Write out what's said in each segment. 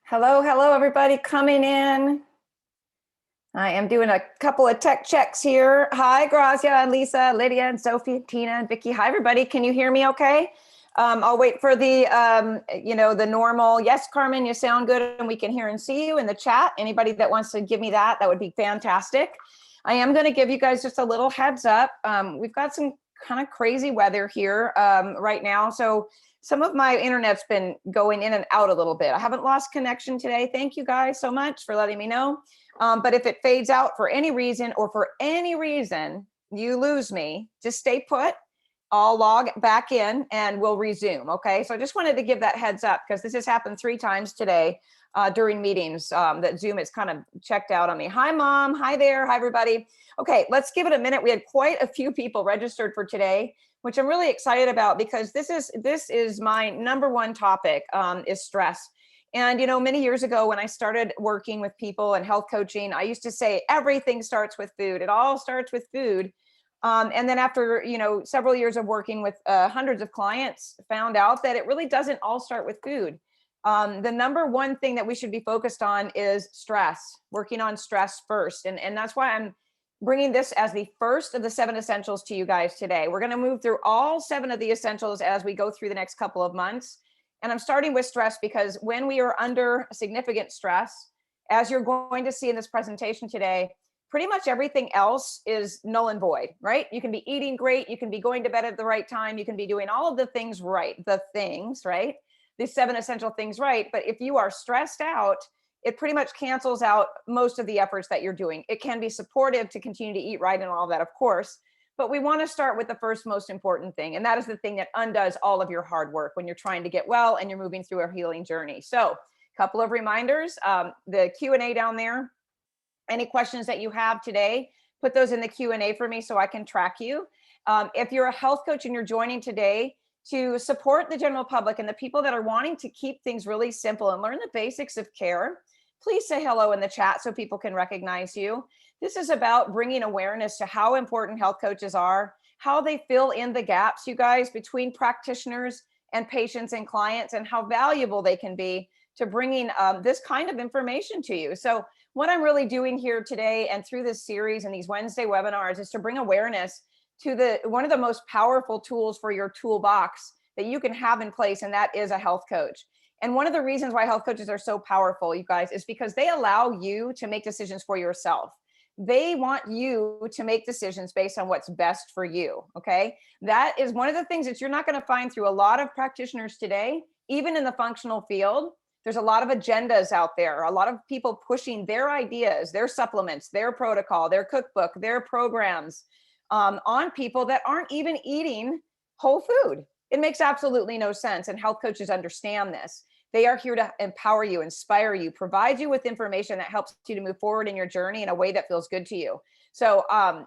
Hello, hello, everybody coming in. I am doing a couple of tech checks here. Hi, Grazia and Lisa, Lydia and Sophie, Tina and Vicky. Hi, everybody. Can you hear me okay? I'll wait for the, the normal. Yes, Carmen, you sound good and we can hear and see you in the chat. Anybody that wants to give me that would be fantastic. I am going to give you guys just a little heads up. We've got some kind of crazy weather here right now. So some of my internet's been going in and out a little bit. I haven't lost connection today. Thank you guys so much for letting me know. But if it fades out for any reason you lose me, just stay put. I'll log back in and we'll resume. Okay. So I just wanted to give that heads up because this has happened 3 times today during meetings that Zoom has kind of checked out on me. Hi, Mom. Hi there. Hi, everybody. Okay. Let's give it a minute. We had quite a few people registered for today, which I'm really excited about because this is my number one topic is stress. And, many years ago when I started working with people and health coaching, I used to say everything starts with food. It all starts with food. And then after, several years of working with hundreds of clients, found out that it really doesn't all start with food. The number one thing that we should be focused on is stress, working on stress first. And that's why I'm bringing this as the first of the 7 essentials to you guys today. We're going to move through all 7 of the essentials as we go through the next couple of months. And I'm starting with stress because when we are under significant stress, as you're going to see in this presentation today, pretty much everything else is null and void, right? You can be eating great. You can be going to bed at the right time. You can be doing all of the things right, the 7 essential things right. But if you are stressed out, it pretty much cancels out most of the efforts that you're doing. It can be supportive to continue to eat right and all of that, of course. But we want to start with the first most important thing. And that is the thing that undoes all of your hard work when you're trying to get well and you're moving through a healing journey. So a couple of reminders, the Q&A down there. Any questions that you have today, put those in the Q&A for me so I can track you. If you're a health coach and you're joining today to support the general public and the people that are wanting to keep things really simple and learn the basics of care, please say hello in the chat so people can recognize you. This is about bringing awareness to how important health coaches are, how they fill in the gaps, you guys, between practitioners and patients and clients, and how valuable they can be to bringing this kind of information to you. So what I'm really doing here today and through this series and these Wednesday webinars is to bring awareness to one of the most powerful tools for your toolbox that you can have in place, and that is a health coach. And one of the reasons why health coaches are so powerful, you guys, is because they allow you to make decisions for yourself. They want you to make decisions based on what's best for you, okay? That is one of the things that you're not going to find through a lot of practitioners today, even in the functional field. There's a lot of agendas out there, a lot of people pushing their ideas, their supplements, their protocol, their cookbook, their programs on people that aren't even eating whole food. It makes absolutely no sense. And health coaches understand this. They are here to empower you, inspire you, provide you with information that helps you to move forward in your journey in a way that feels good to you. So, I'm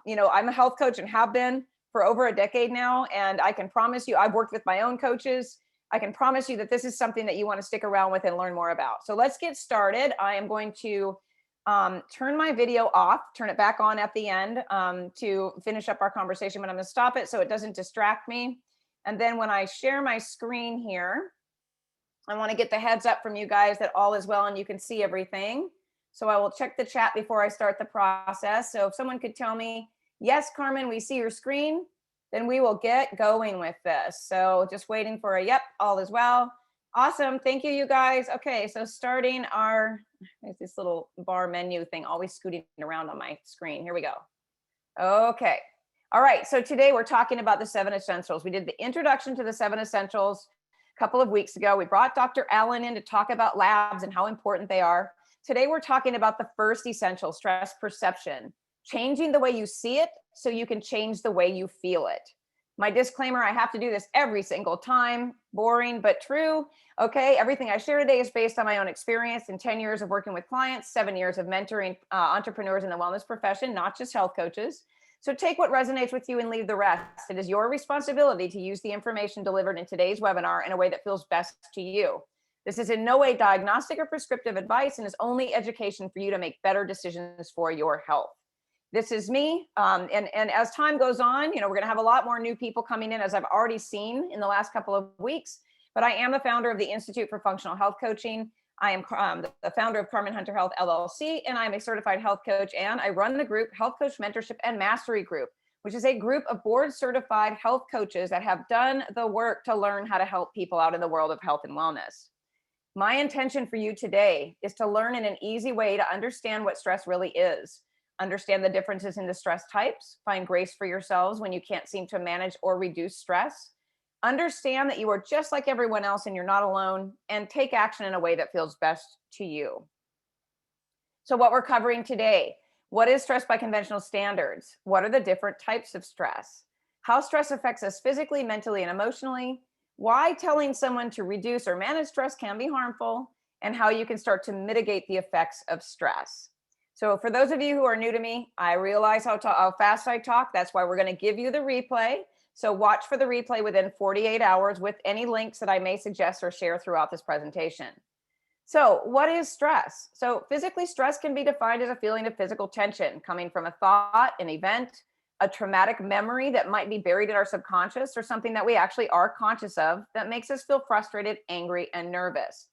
a health coach and have been for over a decade now. And I can promise you, I've worked with my own coaches. I can promise you that this is something that you want to stick around with and learn more about. So let's get started. I am going to turn my video off, turn it back on at the end to finish up our conversation, but I'm going to stop it so it doesn't distract me. And then when I share my screen here, I want to get the heads up from you guys that all is well and you can see everything. So I will check the chat before I start the process. So if someone could tell me, yes, Carmen, we see your screen, then we will get going with this. So just waiting for a yep, all is well. Awesome. Thank you, you guys. Okay, so starting there's this little bar menu thing always scooting around on my screen. Here we go. Okay. All right. So today we're talking about the 7 essentials. We did the introduction to the 7 essentials a couple of weeks ago. We brought Dr. Allen in to talk about labs and how important they are. Today we're talking about the first essential, stress perception, changing the way you see it so you can change the way you feel it. My disclaimer, I have to do this every single time. Boring, but true. Okay, everything I share today is based on my own experience in 10 years of working with clients, 7 years of mentoring entrepreneurs in the wellness profession, not just health coaches. So take what resonates with you and leave the rest. It is your responsibility to use the information delivered in today's webinar in a way that feels best to you. This is in no way diagnostic or prescriptive advice and is only education for you to make better decisions for your health. This is me. And as time goes on, we're going to have a lot more new people coming in, as I've already seen in the last couple of weeks. But I am the founder of the Institute for Functional Health Coaching. I am the founder of Carmen Hunter Health LLC, and I'm a certified health coach, and I run the group Health Coach Mentorship and Mastery Group, which is a group of board certified health coaches that have done the work to learn how to help people out in the world of health and wellness. My intention for you today is to learn in an easy way to understand what stress really is, understand the differences in the stress types, find grace for yourselves when you can't seem to manage or reduce stress, understand that you are just like everyone else and you're not alone, and take action in a way that feels best to you. So what we're covering today: what is stress by conventional standards? What are the different types of stress? How stress affects us physically, mentally, and emotionally? Why telling someone to reduce or manage stress can be harmful, and how you can start to mitigate the effects of stress. So for those of you who are new to me, I realize how fast I talk. That's why we're going to give you the replay. So watch for the replay within 48 hours with any links that I may suggest or share throughout this presentation. So what is stress? So physically, stress can be defined as a feeling of physical tension coming from a thought, an event, a traumatic memory that might be buried in our subconscious, or something that we actually are conscious of that makes us feel frustrated, angry, and nervous.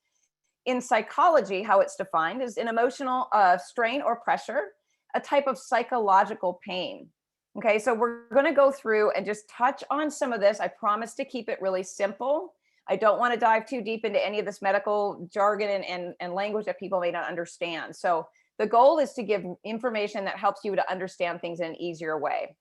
In psychology, how it's defined is an emotional strain or pressure, a type of psychological pain. Okay, so we're going to go through and just touch on some of this. I promise to keep it really simple. I don't want to dive too deep into any of this medical jargon and language that people may not understand. So the goal is to give information that helps you to understand things in an easier way.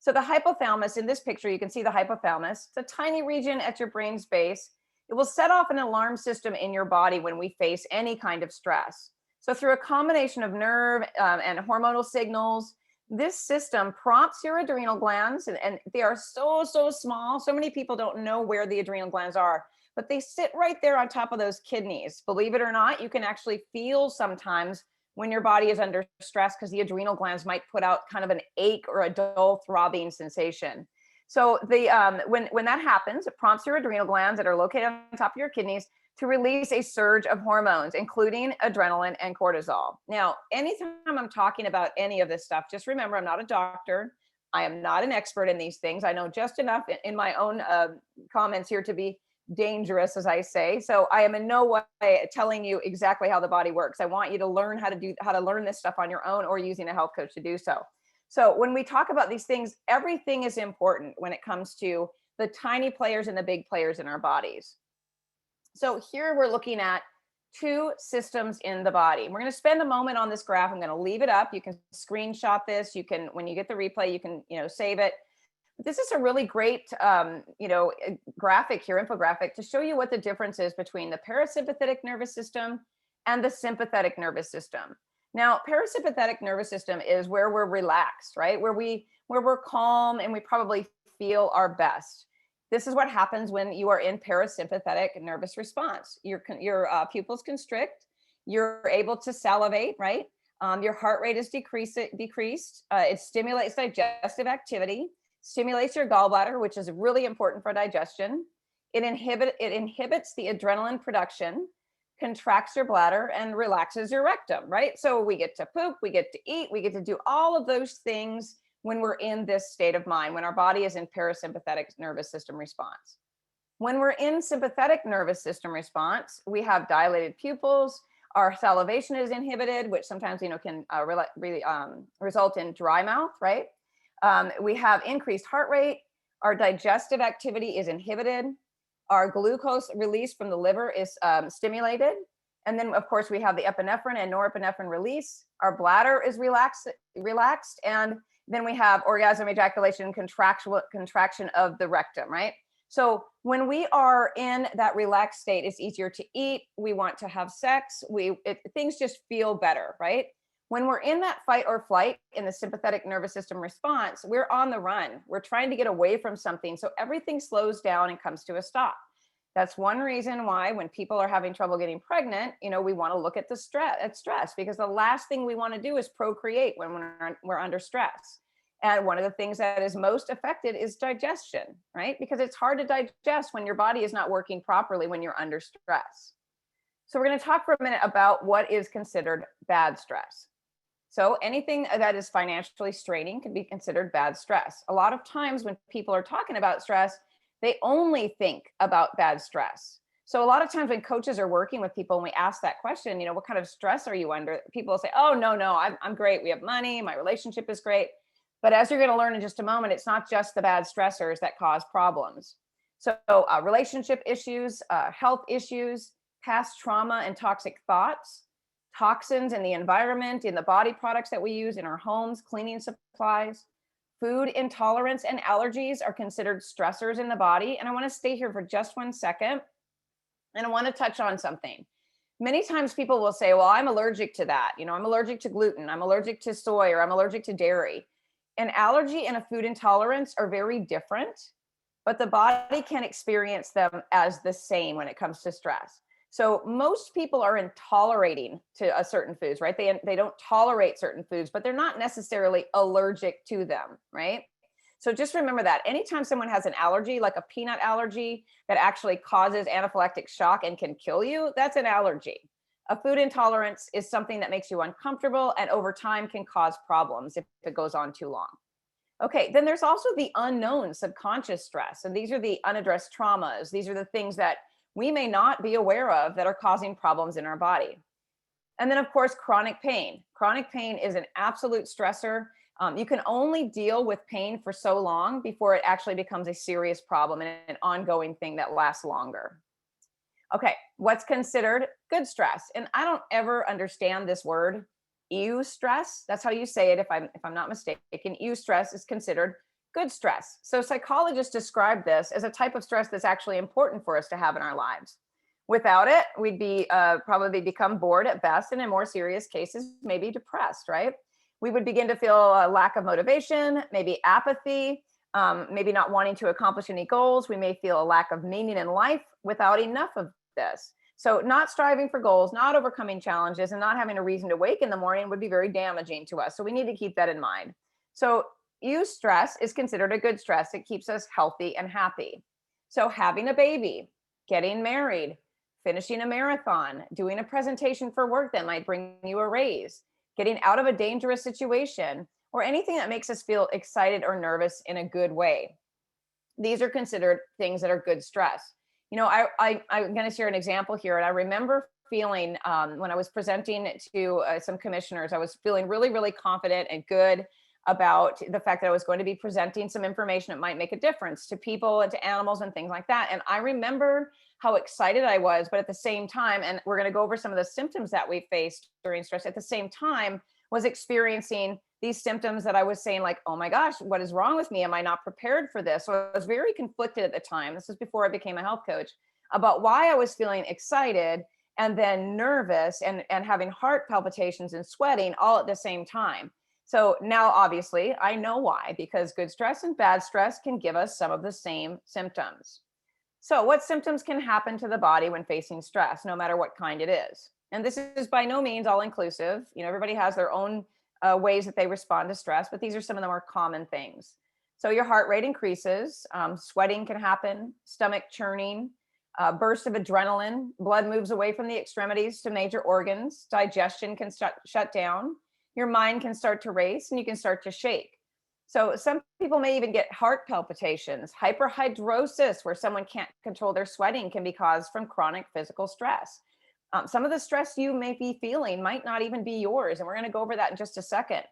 So the hypothalamus, in this picture, you can see the hypothalamus. It's a tiny region at your brain's base. It will set off an alarm system in your body when we face any kind of stress. So through a combination of nerve and hormonal signals, this system prompts your adrenal glands, and they are so small. So many people don't know where the adrenal glands are, but they sit right there on top of those kidneys. Believe it or not, you can actually feel sometimes when your body is under stress, because the adrenal glands might put out kind of an ache or a dull throbbing sensation. So when that happens, it prompts your adrenal glands that are located on top of your kidneys to release a surge of hormones, including adrenaline and cortisol. Now, anytime I'm talking about any of this stuff, just remember, I'm not a doctor. I am not an expert in these things. I know just enough in my own comments here to be dangerous, as I say. So I am in no way telling you exactly how the body works. I want you to learn how to learn this stuff on your own, or using a health coach to do so. So when we talk about these things, everything is important when it comes to the tiny players and the big players in our bodies. So here we're looking at two systems in the body. We're going to spend a moment on this graph. I'm going to leave it up. You can screenshot this. You can, when you get the replay, you can, save it. This is a really great, graphic here, infographic, to show you what the difference is between the parasympathetic nervous system and the sympathetic nervous system. Now, parasympathetic nervous system is where we're relaxed, right? Where we're calm and we probably feel our best. This is what happens when you are in parasympathetic nervous response. Your pupils constrict. You're able to salivate, right? Your heart rate is decreased. It stimulates digestive activity, stimulates your gallbladder, which is really important for digestion. It inhibits the adrenaline production, contracts your bladder, and relaxes your rectum, right? So we get to poop, we get to eat, we get to do all of those things when we're in this state of mind, when our body is in parasympathetic nervous system response. When we're in sympathetic nervous system response, we have dilated pupils, our salivation is inhibited, which sometimes can result in dry mouth, right? We have increased heart rate, our digestive activity is inhibited, our glucose release from the liver is stimulated, and then of course we have the epinephrine and norepinephrine release. Our bladder is relaxed, and then we have orgasm, ejaculation, contraction of the rectum, right? So when we are in that relaxed state, it's easier to eat. We want to have sex. Things just feel better, right? When we're in that fight or flight in the sympathetic nervous system response, we're on the run. We're trying to get away from something. So everything slows down and comes to a stop. That's one reason why when people are having trouble getting pregnant, we want to look at stress, because the last thing we want to do is procreate when we're under stress. And one of the things that is most affected is digestion, right? Because it's hard to digest when your body is not working properly when you're under stress. So we're going to talk for a minute about what is considered bad stress. So anything that is financially straining can be considered bad stress. A lot of times when people are talking about stress, they only think about bad stress. So a lot of times when coaches are working with people and we ask that question, what kind of stress are you under? People will say, oh, no, I'm great. We have money. My relationship is great. But as you're going to learn in just a moment, it's not just the bad stressors that cause problems. So relationship issues, health issues, past trauma and toxic thoughts, toxins in the environment, in the body products that we use in our homes, cleaning supplies, food intolerance and allergies are considered stressors in the body. And I want to stay here for just 1 second. And I want to touch on something. Many times people will say, well, I'm allergic to that. I'm allergic to gluten. I'm allergic to soy, or I'm allergic to dairy. An allergy and a food intolerance are very different, but the body can experience them as the same when it comes to stress. So most people are intolerating to a certain foods, right? They don't tolerate certain foods, but they're not necessarily allergic to them, right? So just remember that anytime someone has an allergy, like a peanut allergy that actually causes anaphylactic shock and can kill you, that's an allergy. A food intolerance is something that makes you uncomfortable and over time can cause problems if it goes on too long. Okay, then there's also the unknown subconscious stress. And these are the unaddressed traumas. These are the things that we may not be aware of that are causing problems in our body. And then, of course, chronic pain. Chronic pain is an absolute stressor. You can only deal with pain for so long before it actually becomes a serious problem and an ongoing thing that lasts longer. Okay, what's considered good stress? And I don't ever understand this word, eustress. That's how you say it if I'm not mistaken. Eustress is considered good stress. So psychologists describe this as a type of stress that's actually important for us to have in our lives. Without it, we'd be probably become bored at best, and in more serious cases, maybe depressed, right? We would begin to feel a lack of motivation, maybe apathy, maybe not wanting to accomplish any goals. We may feel a lack of meaning in life without enough of this. So not striving for goals, not overcoming challenges, and not having a reason to wake in the morning would be very damaging to us. So we need to keep that in mind. So eustress is considered a good stress. It keeps us healthy and happy. So having a baby, getting married, finishing a marathon, doing a presentation for work that might bring you a raise, getting out of a dangerous situation, or anything that makes us feel excited or nervous in a good way. These are considered things that are good stress. I'm going to share an example here. And I remember feeling when I was presenting to some commissioners, I was feeling really, really confident and good about the fact that I was going to be presenting some information that might make a difference to people and to animals and things like that. And I remember how excited I was, but at the same time, and we're going to go over some of the symptoms that we faced during stress, at the same time was experiencing these symptoms that I was saying like, oh my gosh, what is wrong with me? Am I not prepared for this? So I was very conflicted at the time. This was before I became a health coach, about why I was feeling excited and then nervous and having heart palpitations and sweating all at the same time. So now obviously I know why, because good stress and bad stress can give us some of the same symptoms. So what symptoms can happen to the body when facing stress, no matter what kind it is? And this is by no means all inclusive. Everybody has their own ways that they respond to stress, but these are some of the more common things. So your heart rate increases, sweating can happen, stomach churning, burst of adrenaline, blood moves away from the extremities to major organs, digestion can shut down, your mind can start to race, and you can start to shake. So some people may even get heart palpitations. Hyperhidrosis, where someone can't control their sweating, can be caused from chronic physical stress. Some of the stress you may be feeling might not even be yours, and we're going to go over that in just a second.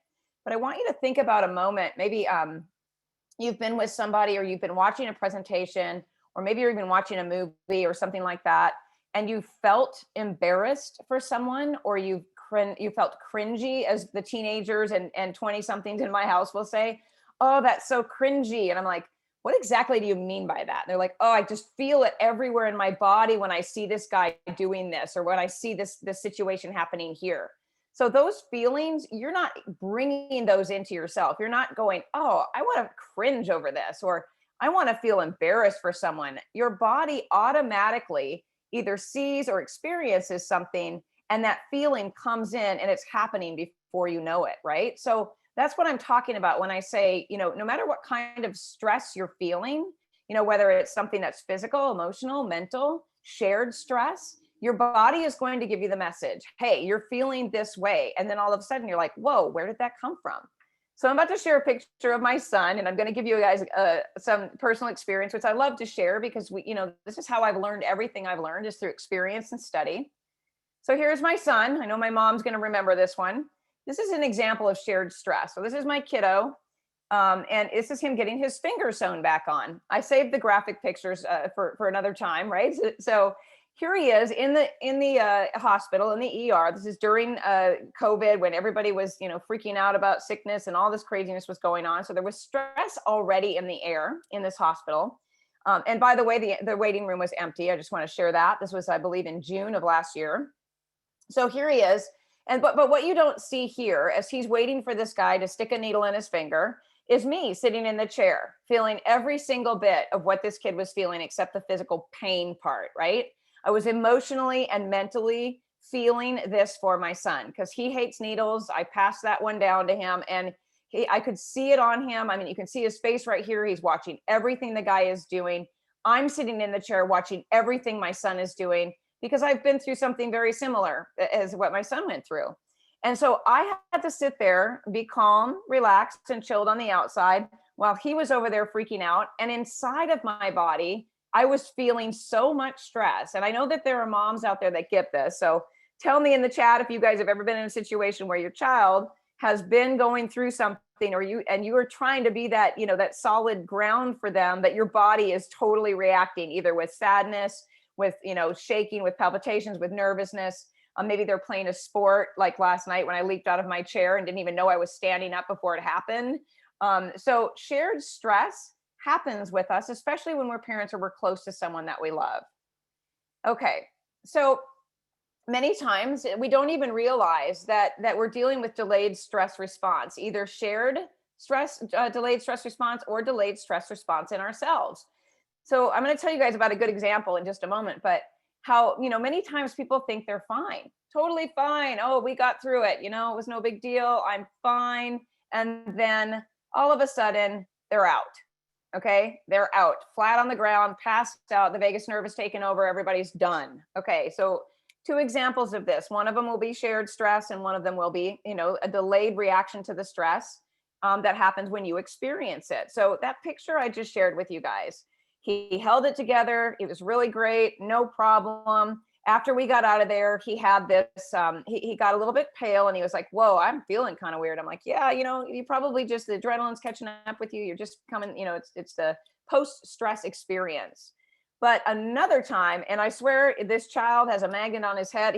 But I want you to think about a moment. Maybe you've been with somebody, or you've been watching a presentation, or maybe you're even watching a movie or something like that, and you felt embarrassed for someone, or you felt cringy, as the teenagers and 20-somethings in my house will say, oh, that's so cringy. And I'm like, what exactly do you mean by that? And they're like, oh, I just feel it everywhere in my body when I see this guy doing this, or when I see this situation happening here. So those feelings, you're not bringing those into yourself. You're not going, oh, I want to cringe over this, or I want to feel embarrassed for someone. Your body automatically either sees or experiences something, and that feeling comes in and it's happening before you know it, right? So that's what I'm talking about when I say, no matter what kind of stress you're feeling, whether it's something that's physical, emotional, mental, shared stress, your body is going to give you the message, hey, you're feeling this way. And then all of a sudden you're like, whoa, where did that come from? So I'm about to share a picture of my son, and I'm going to give you guys some personal experience, which I love to share because this is how I've learned everything I've learned is through experience and study. So here's my son. I know my mom's going to remember this one. This is an example of shared stress. So this is my kiddo. And this is him getting his finger sewn back on. I saved the graphic pictures for another time, right? So here he is in the hospital, in the ER. This is during COVID, when everybody was freaking out about sickness and all this craziness was going on. So there was stress already in the air in this hospital. And by the way, the waiting room was empty. I just want to share that. This was, I believe, in June of last year. So here he is. And but what you don't see here, as he's waiting for this guy to stick a needle in his finger, is me sitting in the chair, feeling every single bit of what this kid was feeling, except the physical pain part, right? I was emotionally and mentally feeling this for my son because he hates needles. I passed that one down to him, and I could see it on him. I mean, you can see his face right here. He's watching everything the guy is doing. I'm sitting in the chair watching everything my son is doing because I've been through something very similar as what my son went through. And so I had to sit there, be calm, relaxed, and chilled on the outside while he was over there freaking out. And inside of my body, I was feeling so much stress. And I know that there are moms out there that get this. So tell me in the chat if you guys have ever been in a situation where your child has been going through something, or you are trying to be that, that solid ground for them, that your body is totally reacting either with sadness, with, shaking, with palpitations, with nervousness. Maybe they're playing a sport like last night when I leaped out of my chair and didn't even know I was standing up before it happened. So shared stress happens with us, especially when we're parents or we're close to someone that we love. Okay, so many times we don't even realize that we're dealing with delayed stress response, either shared stress, delayed stress response, or delayed stress response in ourselves. So I'm going to tell you guys about a good example in just a moment, but how, many times people think they're fine, totally fine. Oh, we got through it. It was no big deal. I'm fine. And then all of a sudden they're out. Okay. They're out flat on the ground, passed out. The vagus nerve is taken over. Everybody's done. Okay. So two examples of this. One of them will be shared stress, and one of them will be, a delayed reaction to the stress that happens when you experience it. So that picture I just shared with you guys, he held it together. It was really great. No problem. After we got out of there, he had this, he got a little bit pale and he was like, whoa, I'm feeling kind of weird. I'm like, yeah, you probably just, the adrenaline's catching up with you. You're just coming, it's the post-stress experience. But another time, and I swear this child has a magnet on his head.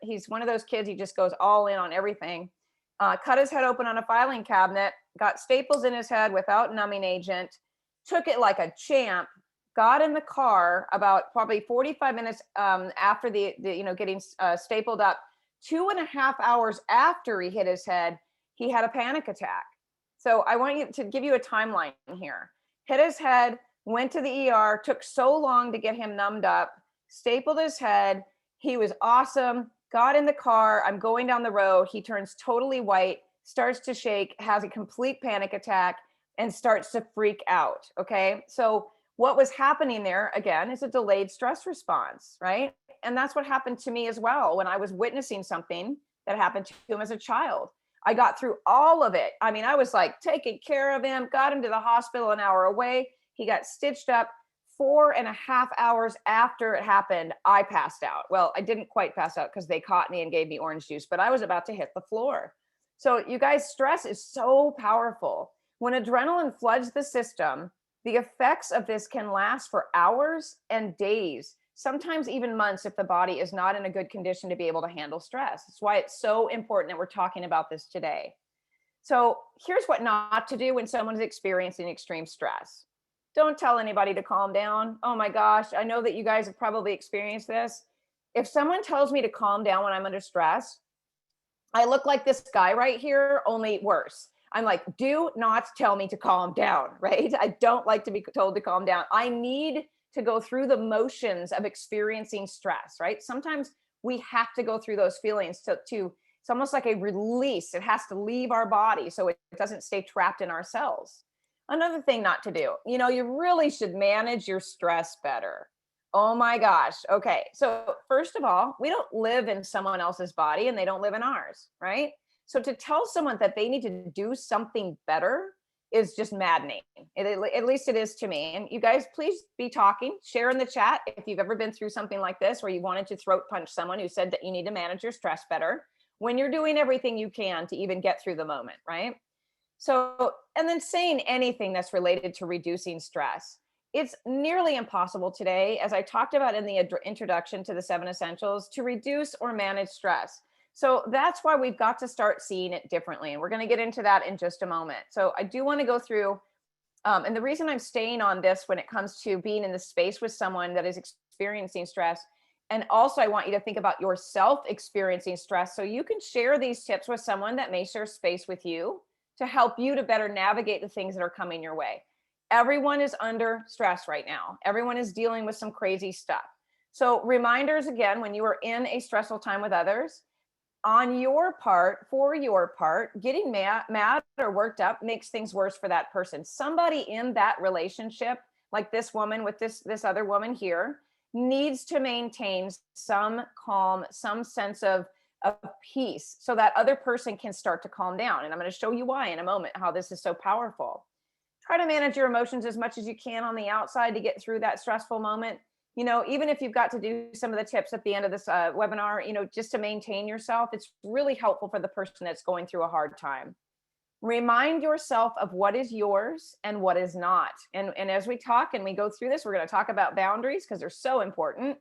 He's one of those kids, he just goes all in on everything. Cut his head open on a filing cabinet, got staples in his head without numbing agent, took it like a champ, got in the car about probably 45 minutes after the getting stapled up. 2.5 hours after he hit his head, he had a panic attack. So I want to give you a timeline here. Hit his head, went to the ER, took so long to get him numbed up, stapled his head. He was awesome, got in the car. I'm going down the road. He turns totally white, starts to shake, has a complete panic attack, and starts to freak out. Okay. So what was happening there again is a delayed stress response, right? And that's what happened to me as well when I was witnessing something that happened to him as a child. I got through all of it. I mean, I was like taking care of him, got him to the hospital an hour away. He got stitched up. 4.5 hours after it happened, I passed out. Well, I didn't quite pass out because they caught me and gave me orange juice, but I was about to hit the floor. So you guys, stress is so powerful. When adrenaline floods the system, the effects of this can last for hours and days, sometimes even months if the body is not in a good condition to be able to handle stress. That's why it's so important that we're talking about this today. So here's what not to do when someone is experiencing extreme stress. Don't tell anybody to calm down. Oh my gosh, I know that you guys have probably experienced this. If someone tells me to calm down when I'm under stress, I look like this guy right here, only worse. I'm like, do not tell me to calm down, right? I don't like to be told to calm down. I need to go through the motions of experiencing stress, right? Sometimes we have to go through those feelings to it's almost like a release. It has to leave our body so it doesn't stay trapped in our cells. Another thing not to do, you really should manage your stress better. Oh my gosh. Okay. So first of all, we don't live in someone else's body and they don't live in ours, right? So to tell someone that they need to do something better is just maddening. At least it is to me. And you guys, please be talking, share in the chat if you've ever been through something like this where you wanted to throat punch someone who said that you need to manage your stress better when you're doing everything you can to even get through the moment, right? So, and then saying anything that's related to reducing stress. It's nearly impossible today, as I talked about in the introduction to the 7 essentials, to reduce or manage stress. So that's why we've got to start seeing it differently. And we're going to get into that in just a moment. So I do want to go through, and the reason I'm staying on this when it comes to being in the space with someone that is experiencing stress. And also, I want you to think about yourself experiencing stress so you can share these tips with someone that may share space with you to help you to better navigate the things that are coming your way. Everyone is under stress right now. Everyone is dealing with some crazy stuff. So reminders again, when you are in a stressful time with others, on your part, for your part, getting mad or worked up makes things worse for that person. Somebody in that relationship, like this woman with this other woman here, needs to maintain some calm, some sense of peace so that other person can start to calm down. And I'm going to show you why in a moment, how this is so powerful. Try to manage your emotions as much as you can on the outside to get through that stressful moment. You know, even if you've got to do some of the tips at the end of this webinar, you know, just to maintain yourself, it's really helpful for the person that's going through a hard time. Remind yourself of what is yours and what is not. And as we talk and we go through this, we're going to talk about boundaries because they're so important.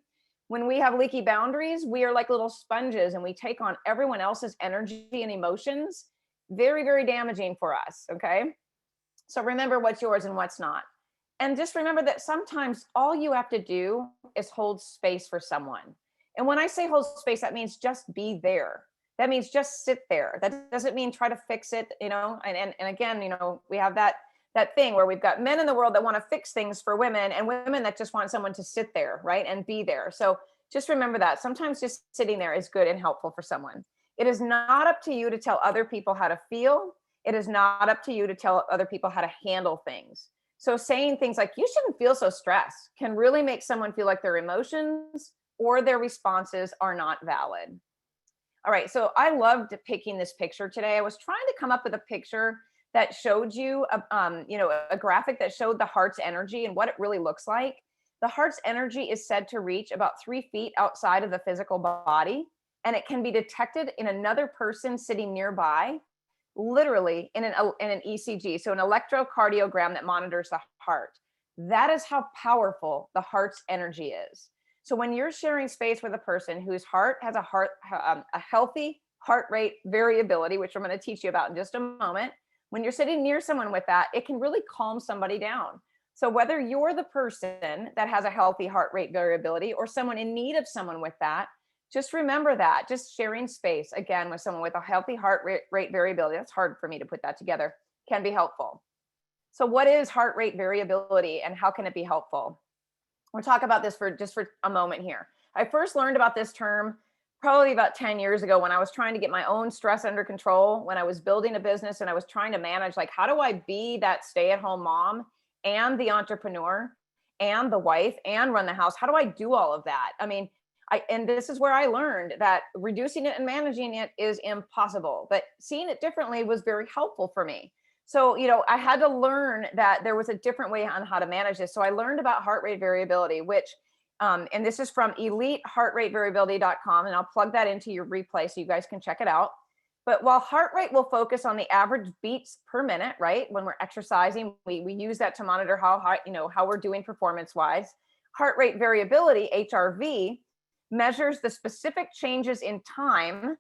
When we have leaky boundaries, we are like little sponges and we take on everyone else's energy and emotions. Very, very damaging for us. Okay. So remember what's yours and what's not. And just remember that sometimes all you have to do is hold space for someone. And when I say hold space, that means just be there. That means just sit there. That doesn't mean try to fix it, you know. And again, you know, we have that thing where we've got men in the world that want to fix things for women and women that just want someone to sit there, right? And be there. So just remember that sometimes just sitting there is good and helpful for someone. It is not up to you to tell other people how to feel. It is not up to you to tell other people how to handle things. So saying things like, you shouldn't feel so stressed, can really make someone feel like their emotions or their responses are not valid. All right, so I loved picking this picture today. I was trying to come up with a picture that showed you, a graphic that showed the heart's energy and what it really looks like. The heart's energy is said to reach about 3 feet outside of the physical body, and it can be detected in another person sitting nearby, literally in an ECG, so an electrocardiogram that monitors the heart. That is how powerful the heart's energy is. So when you're sharing space with a person whose heart has a healthy heart rate variability, which I'm going to teach you about in just a moment, when you're sitting near someone with that, it can really calm somebody down. So whether you're the person that has a healthy heart rate variability or someone in need of someone with that, just remember that just sharing space again with someone with a healthy heart rate variability, that's hard for me to put that together, can be helpful. So what is heart rate variability and how can it be helpful? We'll talk about this for a moment here. I first learned about this term probably about 10 years ago when I was trying to get my own stress under control, when I was building a business and I was trying to manage, like, how do I be that stay-at-home mom and the entrepreneur and the wife and run the house? How do I do all of that? I mean, and this is where I learned that reducing it and managing it is impossible, but seeing it differently was very helpful for me. So, you know, I had to learn that there was a different way on how to manage this. So I learned about heart rate variability, which, and this is from eliteheartratevariability.com, and I'll plug that into your replay so you guys can check it out. But while heart rate will focus on the average beats per minute, right? When we're exercising, we use that to monitor how high, how we're doing performance-wise. Heart rate variability, HRV, measures the specific changes in time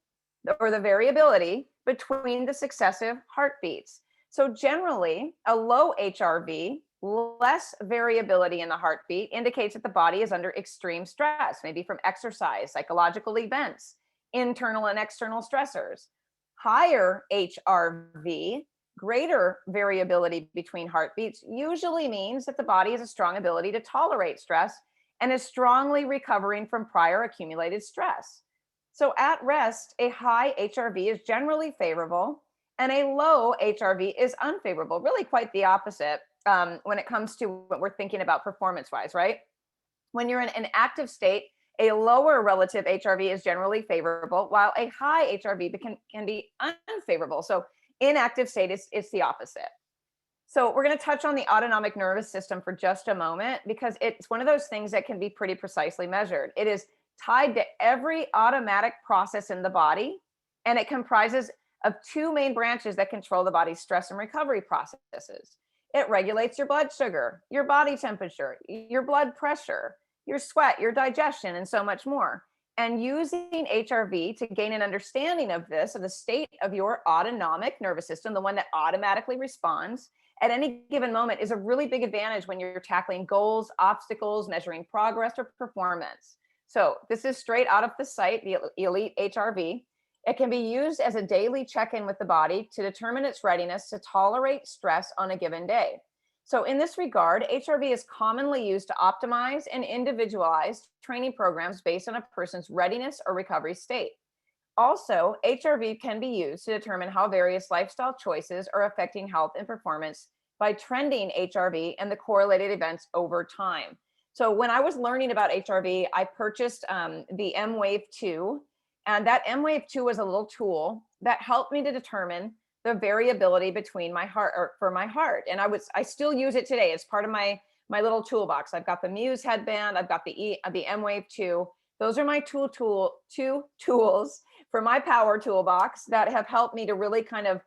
or the variability between the successive heartbeats. So generally, a low HRV, less variability in the heartbeat, indicates that the body is under extreme stress, maybe from exercise, psychological events, internal and external stressors. Higher HRV, greater variability between heartbeats, usually means that the body has a strong ability to tolerate stress and is strongly recovering from prior accumulated stress. So at rest, a high HRV is generally favorable and a low HRV is unfavorable, really quite the opposite when it comes to what we're thinking about performance-wise, right? When you're in an active state, A lower relative HRV is generally favorable, while a high HRV can be unfavorable. So inactive state is the opposite. So we're going to touch on the autonomic nervous system for just a moment, because it's one of those things that can be pretty precisely measured. It is tied to every automatic process in the body, and it comprises of two main branches that control the body's stress and recovery processes. It regulates your blood sugar, your body temperature, your blood pressure, your sweat, your digestion, and so much more. And using HRV to gain an understanding of this, of the state of your autonomic nervous system, the one that automatically responds at any given moment, is a really big advantage when you're tackling goals, obstacles, measuring progress or performance. So this is straight out of the site, the Elite HRV. It can be used as a daily check-in with the body to determine its readiness to tolerate stress on a given day. So in this regard, HRV is commonly used to optimize and individualize training programs based on a person's readiness or recovery state. Also, HRV can be used to determine how various lifestyle choices are affecting health and performance by trending HRV and the correlated events over time. So when I was learning about HRV, I purchased the M-Wave 2, and that M-Wave 2 was a little tool that helped me to determine the variability between my heart, or for my heart. And I still use it today. It's part of my little toolbox. I've got the Muse headband. I've got the M-Wave 2. Those are my two tools for my power toolbox that have helped me to really kind of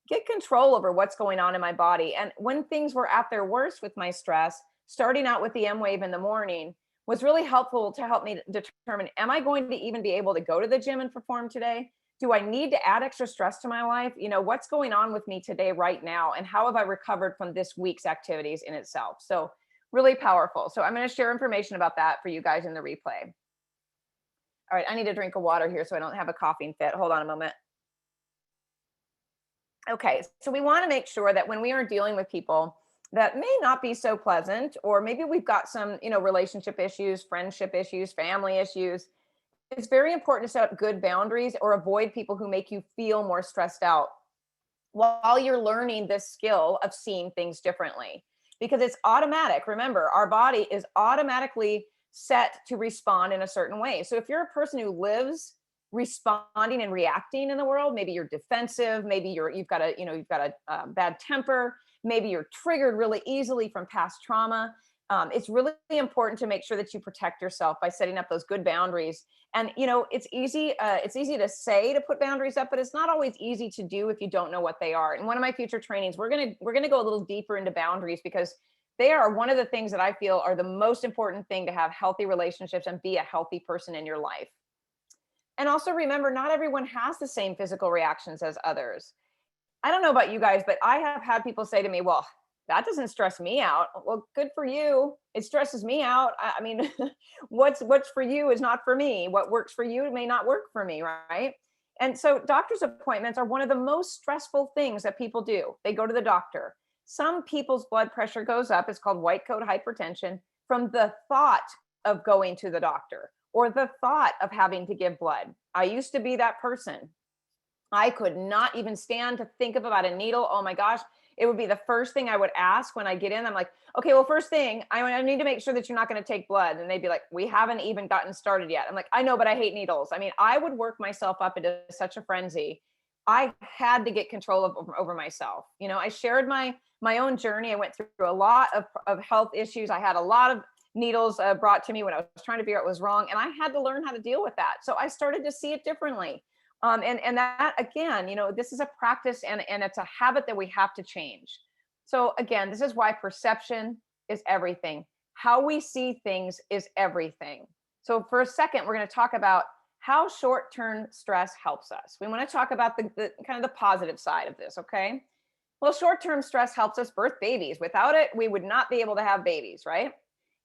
get control over what's going on in my body. And when things were at their worst with my stress, starting out with the M-Wave in the morning was really helpful to help me determine, am I going to even be able to go to the gym and perform today? Do I need to add extra stress to my life? You know, what's going on with me today right now? And how have I recovered from this week's activities in itself? So really powerful. So I'm going to share information about that for you guys in the replay. All right, I need a drink of water here so I don't have a coughing fit. Hold on a moment. Okay, so we want to make sure that when we are dealing with people that may not be so pleasant, or maybe we've got some, relationship issues, friendship issues, family issues, it's very important to set up good boundaries or avoid people who make you feel more stressed out while you're learning this skill of seeing things differently, because it's automatic. Remember, our body is automatically set to respond in a certain way. So if you're a person who lives responding and reacting in the world, maybe you're defensive, maybe you've got a bad temper, maybe you're triggered really easily from past trauma. It's really important to make sure that you protect yourself by setting up those good boundaries. And it's easy to say to put boundaries up, but it's not always easy to do if you don't know what they are. In one of my future trainings, we're gonna go a little deeper into boundaries, because they are one of the things that I feel are the most important thing to have healthy relationships and be a healthy person in your life. And also remember, not everyone has the same physical reactions as others. I don't know about you guys, but I have had people say to me, well, that doesn't stress me out. Well, good for you. It stresses me out. I mean, what's for you is not for me. What works for you may not work for me, right? And so doctor's appointments are one of the most stressful things that people do. They go to the doctor. Some people's blood pressure goes up. It's called white coat hypertension from the thought of going to the doctor or the thought of having to give blood. I used to be that person. I could not even stand to think about a needle. Oh my gosh. It would be the first thing I would ask when I get in. I'm like, okay, well, first thing, I need to make sure that you're not going to take blood. And they'd be like, we haven't even gotten started yet. I'm like, I know, but I hate needles. I mean, I would work myself up into such a frenzy. I had to get control over myself. I shared my own journey. I went through a lot of health issues. I had a lot of needles brought to me when I was trying to figure out what was wrong. And I had to learn how to deal with that. So I started to see it differently. And that, again, this is a practice and it's a habit that we have to change. So again, this is why perception is everything. How we see things is everything. So for a second, we're going to talk about how short-term stress helps us. We want to talk about the kind of the positive side of this, okay? Well, short-term stress helps us birth babies. Without it, we would not be able to have babies, right?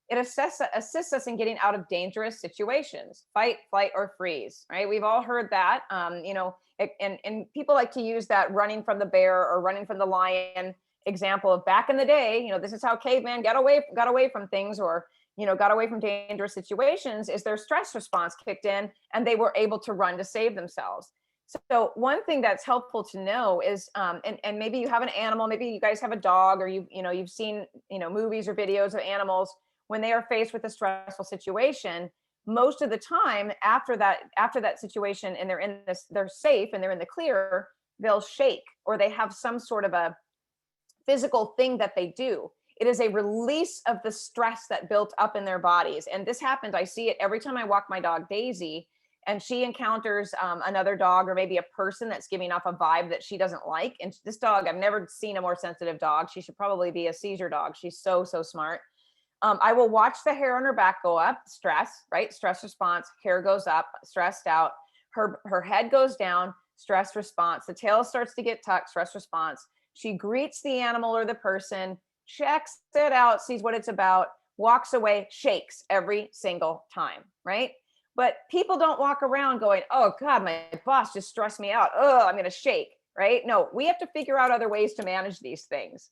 It assists us in getting out of dangerous situations, fight, flight, or freeze, right? We've all heard that, and people like to use that running from the bear or running from the lion example of back in the day. This is how caveman got away from things, or got away from dangerous situations, is their stress response kicked in and they were able to run to save themselves. So one thing that's helpful to know is, and maybe you have an animal, maybe you guys have a dog, or you've seen movies or videos of animals when they are faced with a stressful situation. most of the time after that situation, and they're safe and they're in the clear, they'll shake, or they have some sort of a physical thing that they do. It is a release of the stress that built up in their bodies. And this happens, I see it every time I walk my dog Daisy, and she encounters another dog, or maybe a person that's giving off a vibe that she doesn't like. And this dog, I've never seen a more sensitive dog. She should probably be a seizure dog. She's so smart. I will watch the hair on her back go up, stress, right? Stress response, hair goes up, stressed out. Her head goes down, stress response. The tail starts to get tucked, stress response. She greets the animal or the person, checks it out, sees what it's about, walks away, shakes every single time, right? But people don't walk around going, oh God, my boss just stressed me out. Oh, I'm going to shake, right? No, we have to figure out other ways to manage these things.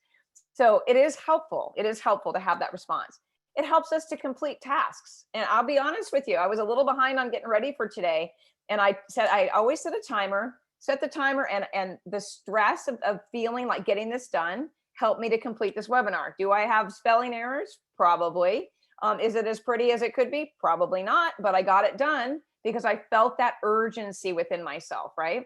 So it is helpful. It is helpful to have that response. It helps us to complete tasks. And I'll be honest with you, I was a little behind on getting ready for today. And I said, I always set the timer, and the stress of feeling like getting this done helped me to complete this webinar. Do I have spelling errors? Probably. Is it as pretty as it could be? Probably not, but I got it done because I felt that urgency within myself, right?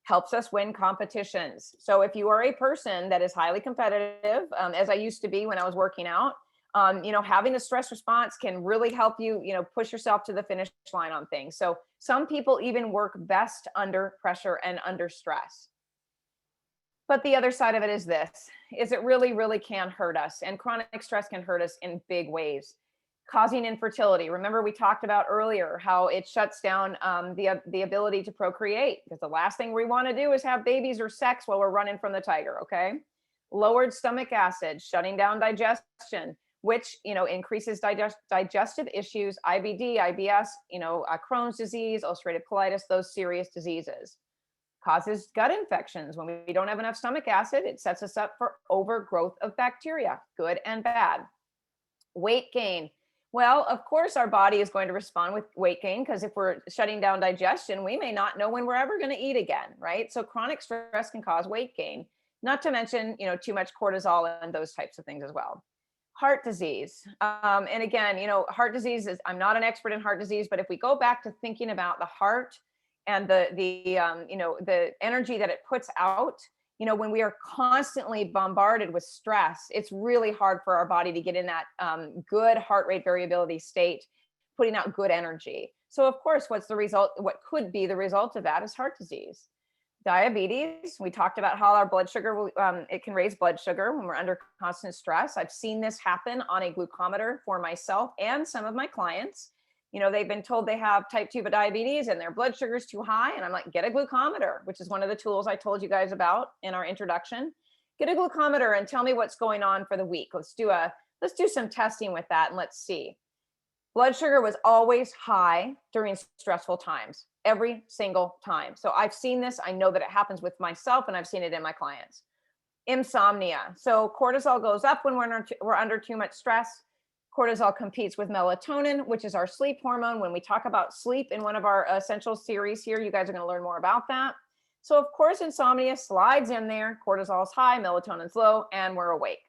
Helps us win competitions. So if you are a person that is highly competitive, as I used to be when I was working out, having a stress response can really help you, push yourself to the finish line on things. So some people even work best under pressure and under stress. But the other side of it is it really, really can hurt us. And chronic stress can hurt us in big ways, causing infertility. Remember, we talked about earlier how it shuts down the ability to procreate, because the last thing we want to do is have babies or sex while we're running from the tiger, okay? Lowered stomach acid, shutting down digestion, which, increases digestive issues, IBD, IBS, Crohn's disease, ulcerative colitis, those serious diseases. Causes gut infections. When we don't have enough stomach acid, it sets us up for overgrowth of bacteria, good and bad. Weight gain. Well, of course, our body is going to respond with weight gain, because if we're shutting down digestion, we may not know when we're ever going to eat again, right? So chronic stress can cause weight gain, not to mention, too much cortisol and those types of things as well. Heart disease. And again, heart disease is, I'm not an expert in heart disease, but if we go back to thinking about the heart and the energy that it puts out, when we are constantly bombarded with stress, it's really hard for our body to get in that good heart rate variability state, putting out good energy. So of course, what could be the result of that is heart disease. Diabetes, we talked about how our blood sugar, it can raise blood sugar when we're under constant stress. I've seen this happen on a glucometer for myself and some of my clients. They've been told they have type 2 diabetes and their blood sugar is too high. And I'm like, get a glucometer, which is one of the tools I told you guys about in our introduction. Get a glucometer and tell me what's going on for the week. Let's do some testing with that, and let's see. Blood sugar was always high during stressful times, every single time. So I've seen this. I know that it happens with myself, and I've seen it in my clients. Insomnia. So cortisol goes up when we're under too much stress. Cortisol competes with melatonin, which is our sleep hormone. When we talk about sleep in one of our essential series here, you guys are going to learn more about that. So of course, insomnia slides in there. Cortisol is high, melatonin's low, and we're awake.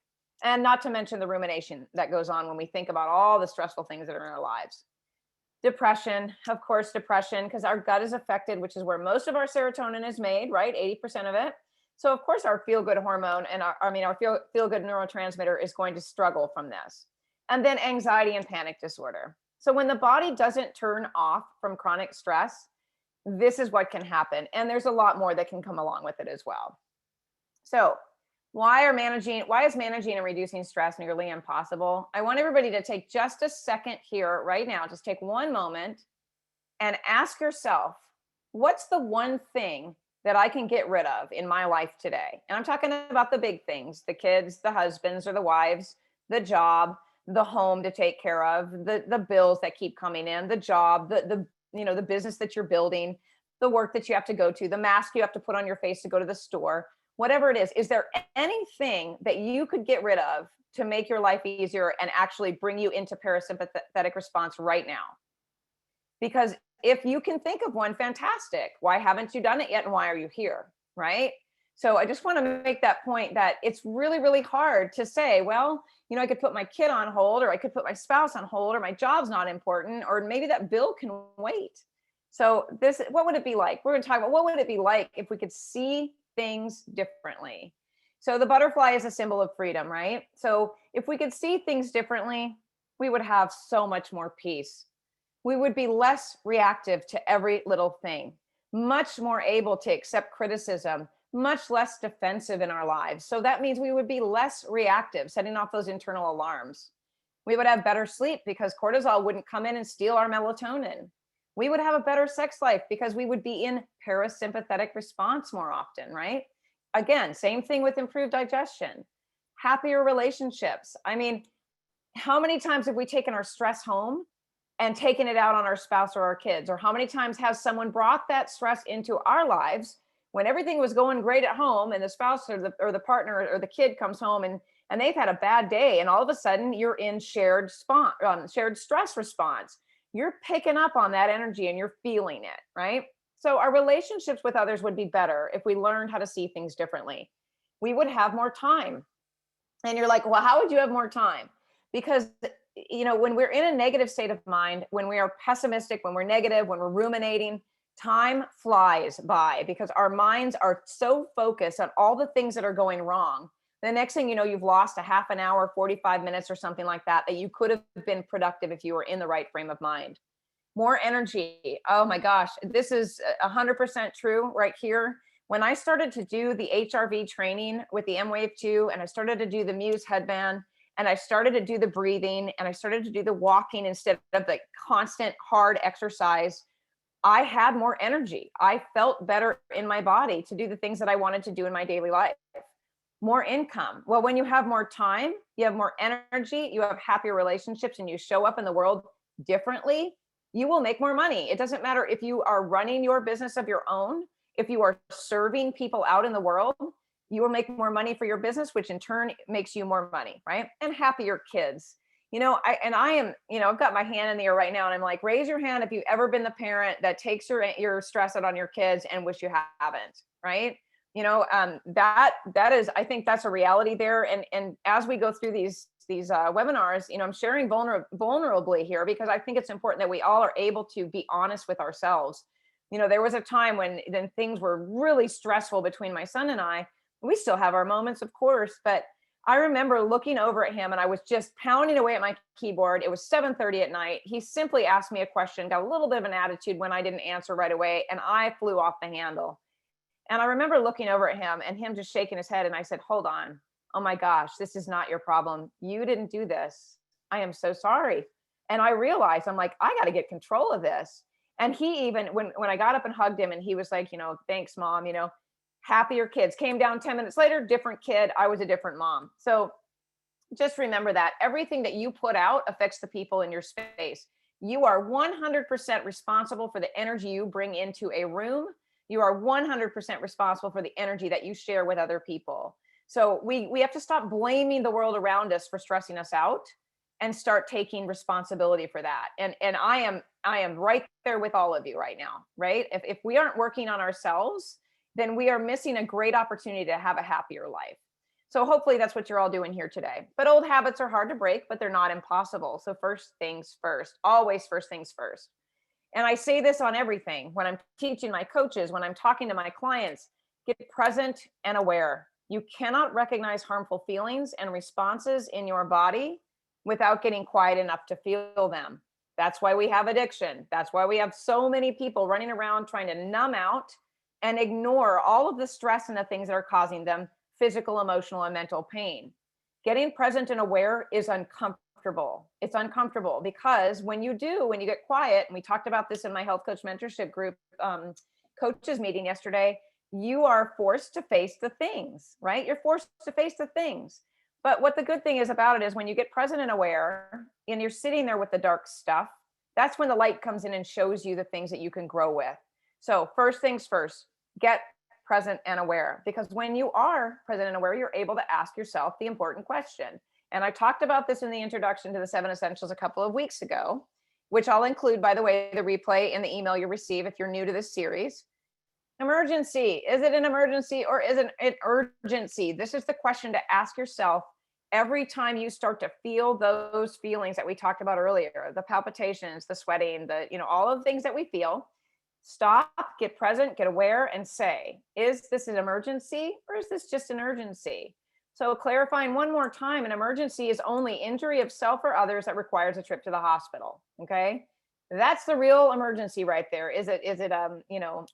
And not to mention the rumination that goes on when we think about all the stressful things that are in our lives. Depression, of course, because our gut is affected, which is where most of our serotonin is made, right? 80% of it. So of course, our feel-good hormone and our feel-good neurotransmitter is going to struggle from this. And then anxiety and panic disorder. So when the body doesn't turn off from chronic stress, this is what can happen. And there's a lot more that can come along with it as well. So why is managing and reducing stress nearly impossible? I want everybody to take just a second here right now. Just take one moment and ask yourself, what's the one thing that I can get rid of in my life today? And I'm talking about the big things, the kids, the husbands or the wives, the job, the home to take care of, the bills that keep coming in, the job, the business that you're building, the work that you have to go to, the mask you have to put on your face to go to the store, whatever it is. Is there anything that you could get rid of to make your life easier and actually bring you into parasympathetic response right now? Because if you can think of one, fantastic. Why haven't you done it yet? And why are you here? Right? So I just want to make that point that it's really, really hard to say, well, I could put my kid on hold, or I could put my spouse on hold, or my job's not important, or maybe that bill can wait. So what would it be like? We're going to talk about what would it be like if we could see things differently. So the butterfly is a symbol of freedom, right? So if we could see things differently, we would have so much more peace. We would be less reactive to every little thing, much more able to accept criticism, much less defensive in our lives. So that means we would be less reactive, setting off those internal alarms. We would have better sleep because cortisol wouldn't come in and steal our melatonin. We would have a better sex life because we would be in parasympathetic response more often, right? Again, same thing with improved digestion, happier relationships. I mean, how many times have we taken our stress home and taken it out on our spouse or our kids? Or how many times has someone brought that stress into our lives when everything was going great at home, and the spouse or the partner or the kid comes home and they've had a bad day, and all of a sudden you're in shared stress response. You're picking up on that energy and you're feeling it, right? So our relationships with others would be better if we learned how to see things differently. We would have more time. And you're like, well, how would you have more time? Because when we're in a negative state of mind, when we are pessimistic, when we're negative, when we're ruminating, time flies by because our minds are so focused on all the things that are going wrong. The next thing you know, you've lost a half an hour, 45 minutes or something like that you could have been productive if you were in the right frame of mind. More energy. Oh my gosh, this is 100% true right here. When I started to do the HRV training with the M-Wave 2, and I started to do the Muse headband, and I started to do the breathing, and I started to do the walking instead of the constant hard exercise, I had more energy. I felt better in my body to do the things that I wanted to do in my daily life. More income. Well, when you have more time, you have more energy, you have happier relationships, and you show up in the world differently, you will make more money. It doesn't matter if you are running your business of your own, if you are serving people out in the world, you will make more money for your business, which in turn makes you more money, right? And happier kids. I've got my hand in the air right now, and I'm like, raise your hand if you've ever been the parent that takes your stress out on your kids and wish you haven't, right? That is, I think that's a reality there. And as we go through these webinars, I'm sharing vulnerably here because I think it's important that we all are able to be honest with ourselves. There was a time when things were really stressful between my son and I. We still have our moments, of course, but I remember looking over at him and I was just pounding away at my keyboard. It was 7:30 at night. He simply asked me a question, got a little bit of an attitude when I didn't answer right away, and I flew off the handle. And I remember looking over at him and him just shaking his head. And I said, hold on. Oh my gosh, this is not your problem. You didn't do this. I am so sorry. And I realized, I'm like, I got to get control of this. And he even, when I got up and hugged him and he was like, thanks, mom, happier kids. Came down 10 minutes later, different kid. I was a different mom. So just remember that everything that you put out affects the people in your space. You are 100% responsible for the energy you bring into a room. You are 100% responsible for the energy that you share with other people. So we have to stop blaming the world around us for stressing us out and start taking responsibility for that. And I am right there with all of you right now, right? If we aren't working on ourselves, then we are missing a great opportunity to have a happier life. So hopefully that's what you're all doing here today. But old habits are hard to break, but they're not impossible. So first things first, always first things first. And I say this on everything, when I'm teaching my coaches, when I'm talking to my clients, get present and aware. You cannot recognize harmful feelings and responses in your body without getting quiet enough to feel them. That's why we have addiction. That's why we have so many people running around trying to numb out and ignore all of the stress and the things that are causing them physical, emotional, and mental pain. Getting present and aware is uncomfortable. It's uncomfortable because when you get quiet, and we talked about this in my health coach mentorship group coaches meeting yesterday, you are forced to face the things, right? You're forced to face the things. But what the good thing is about it is when you get present and aware and you're sitting there with the dark stuff, that's when the light comes in and shows you the things that you can grow with. So first things first, get present and aware, because when you are present and aware, you're able to ask yourself the important question. And I talked about this in the introduction to the 7 Essentials a couple of weeks ago, which I'll include, by the way, the replay in the email you receive if you're new to this series. Emergency. Is it an emergency or is it an urgency? This is the question to ask yourself every time you start to feel those feelings that we talked about earlier, the palpitations, the sweating, all of the things that we feel. Stop, get present, get aware, and say, is this an emergency or is this just an urgency? So clarifying one more time, an emergency is only injury of self or others that requires a trip to the hospital. Okay. That's the real emergency right there. Is it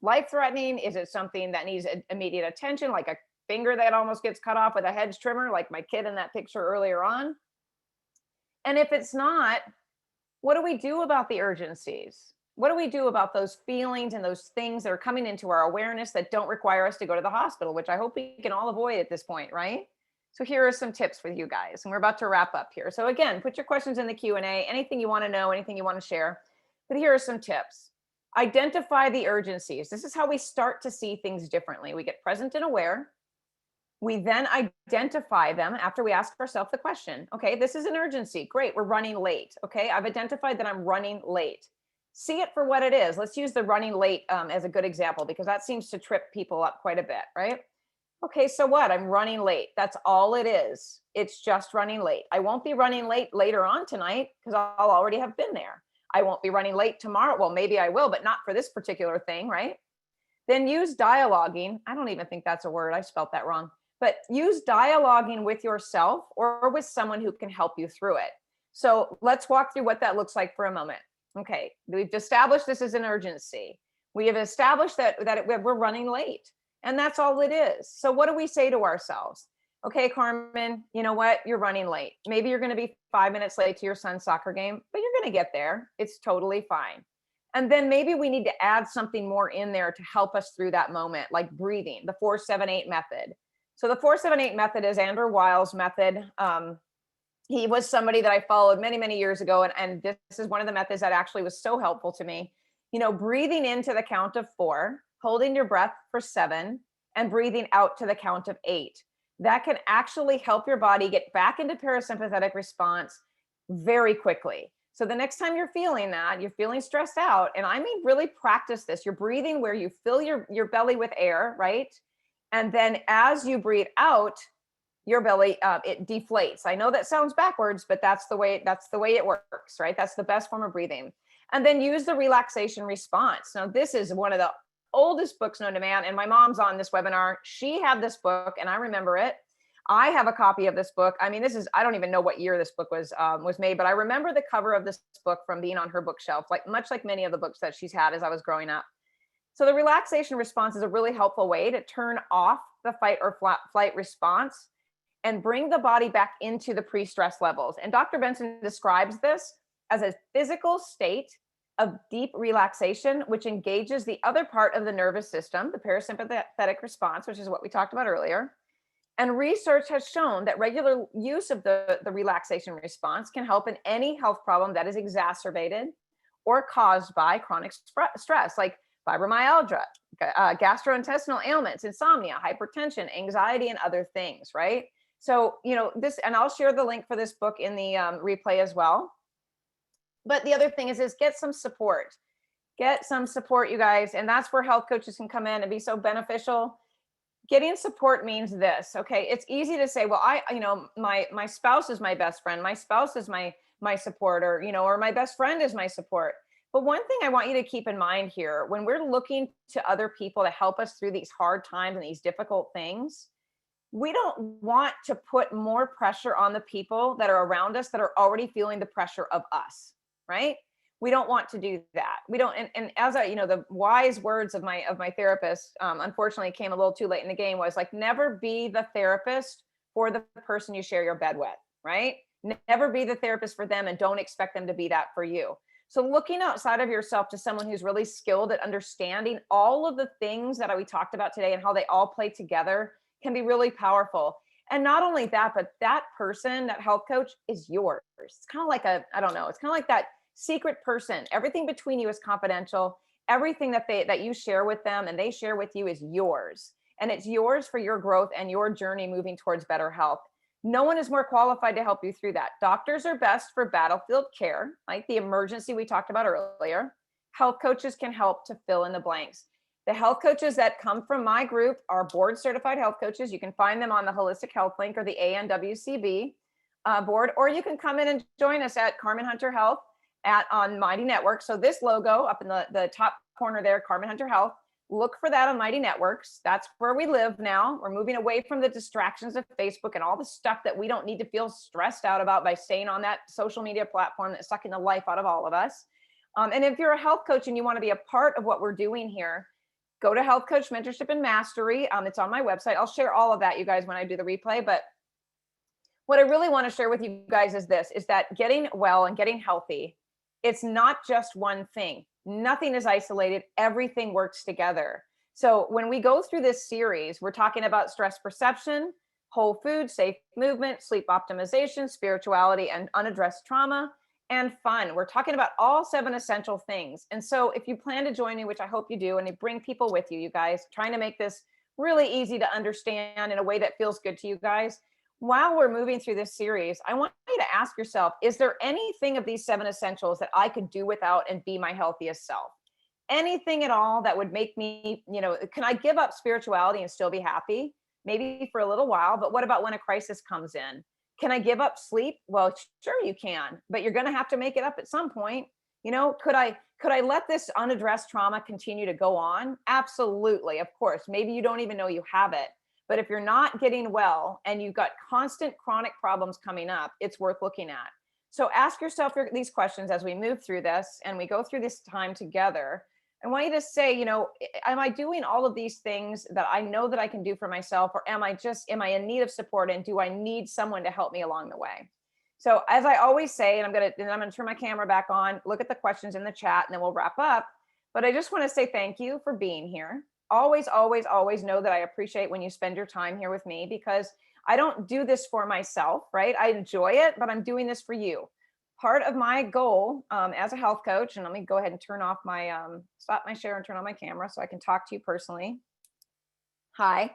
life threatening? Is it something that needs immediate attention, like a finger that almost gets cut off with a hedge trimmer, like my kid in that picture earlier on? And if it's not, what do we do about the urgencies? What do we do about those feelings and those things that are coming into our awareness that don't require us to go to the hospital, which I hope we can all avoid at this point, right? So here are some tips with you guys, and we're about to wrap up here. So again, put your questions in the Q&A, anything you want to know, anything you want to share. But here are some tips. Identify the urgencies. This is how we start to see things differently. We get present and aware. We then identify them after we ask ourselves the question. Okay, this is an urgency. Great, we're running late. Okay, I've identified that I'm running late. See it for what it is. Let's use the running late as a good example, because that seems to trip people up quite a bit, right? Okay, so what? I'm running late. That's all it is. It's just running late. I won't be running late later on tonight because I'll already have been there. I won't be running late tomorrow. Well, maybe I will, but not for this particular thing, right? Then use dialoguing. I don't even think that's a word. I spelt that wrong. But use dialoguing with yourself or with someone who can help you through it. So let's walk through what that looks like for a moment. Okay, we've established this is an urgency. We have established that we're running late, and that's all it is. So what do we say to ourselves? Okay, Carmen, you know what? You're running late. Maybe you're going to be 5 minutes late to your son's soccer game, but you're going to get there. It's totally fine. And then maybe we need to add something more in there to help us through that moment, like breathing, the 4-7-8 method. So the 4-7-8 method is Andrew Weil's method. He was somebody that I followed many, many years ago. And this is one of the methods that actually was so helpful to me. Breathing into the count of 4, holding your breath for 7, and breathing out to the count of 8. That can actually help your body get back into parasympathetic response very quickly. So the next time you're feeling that, you're feeling stressed out, and I mean really practice this. You're breathing where you fill your belly with air, right? And then as you breathe out, your belly it deflates. I know that sounds backwards, but that's the way it works, right? That's the best form of breathing. And then use the relaxation response. Now, this is one of the oldest books known to man, and my mom's on this webinar. She had this book, and I remember it. I have a copy of this book. I mean, I don't even know what year this book was made, but I remember the cover of this book from being on her bookshelf, much like many of the books that she's had as I was growing up. So the relaxation response is a really helpful way to turn off the fight or flight response and bring the body back into the pre-stress levels. And Dr. Benson describes this as a physical state of deep relaxation, which engages the other part of the nervous system, the parasympathetic response, which is what we talked about earlier. And research has shown that regular use of the relaxation response can help in any health problem that is exacerbated or caused by chronic stress, like fibromyalgia, gastrointestinal ailments, insomnia, hypertension, anxiety, and other things, right? So, this, and I'll share the link for this book in the replay as well. But the other thing is get some support. Get some support, you guys. And that's where health coaches can come in and be so beneficial. Getting support means this. Okay, it's easy to say, well, my spouse is my best friend. My spouse is my support, or my best friend is my support. But one thing I want you to keep in mind here, when we're looking to other people to help us through these hard times and these difficult things, we don't want to put more pressure on the people that are around us that are already feeling the pressure of us, right? We don't want to do that. We don't, and as the wise words of my therapist, unfortunately came a little too late in the game, was like, never be the therapist for the person you share your bed with, right? Never be the therapist for them, and don't expect them to be that for you. So looking outside of yourself to someone who's really skilled at understanding all of the things that we talked about today and how they all play together can be really powerful. And not only that, but that person, that health coach, is yours. It's kind of like it's kind of like that secret person. Everything between you is confidential. Everything that you share with them and they share with you is yours. And it's yours for your growth and your journey moving towards better health. No one is more qualified to help you through that. Doctors are best for battlefield care, like the emergency we talked about earlier. Health coaches can help to fill in the blanks. The health coaches that come from my group are board certified health coaches. You can find them on the Holistic Health Link or the ANWCB board, or you can come in and join us at Carmen Hunter Health on Mighty Networks. So this logo up in the top corner there, Carmen Hunter Health, look for that on Mighty Networks. That's where we live now. We're moving away from the distractions of Facebook and all the stuff that we don't need to feel stressed out about by staying on that social media platform that's sucking the life out of all of us. And if you're a health coach and you want to be a part of what we're doing here, go to Health Coach Mentorship and Mastery. It's on my website. I'll share all of that, you guys, when I do the replay. But what I really want to share with you guys is this, is that getting well and getting healthy, it's not just one thing. Nothing is isolated. Everything works together. So when we go through this series, we're talking about stress perception, whole food, safe movement, sleep optimization, spirituality, and unaddressed trauma, and fun. We're talking about all 7 essential things. And so if you plan to join me, which I hope you do, and you bring people with you, you guys, trying to make this really easy to understand in a way that feels good to you guys, while we're moving through this series, I want you to ask yourself, is there anything of these 7 essentials that I could do without and be my healthiest self? Anything at all that would make me, can I give up spirituality and still be happy? Maybe for a little while, but what about when a crisis comes in? Can I give up sleep? Well, sure you can, but you're going to have to make it up at some point. Could I let this unaddressed trauma continue to go on? Absolutely. Of course, maybe you don't even know you have it. But if you're not getting well and you've got constant chronic problems coming up, it's worth looking at. So ask yourself these questions as we move through this and we go through this time together. I want you to say, am I doing all of these things that I know that I can do for myself, or am I in need of support, and do I need someone to help me along the way? So as I always say, and I'm going to turn my camera back on, look at the questions in the chat, and then we'll wrap up. But I just want to say thank you for being here. Always, always, always know that I appreciate when you spend your time here with me, because I don't do this for myself, right? I enjoy it, but I'm doing this for you. Part of my goal as a health coach, and let me go ahead and turn off my, stop my share and turn on my camera so I can talk to you personally. Hi.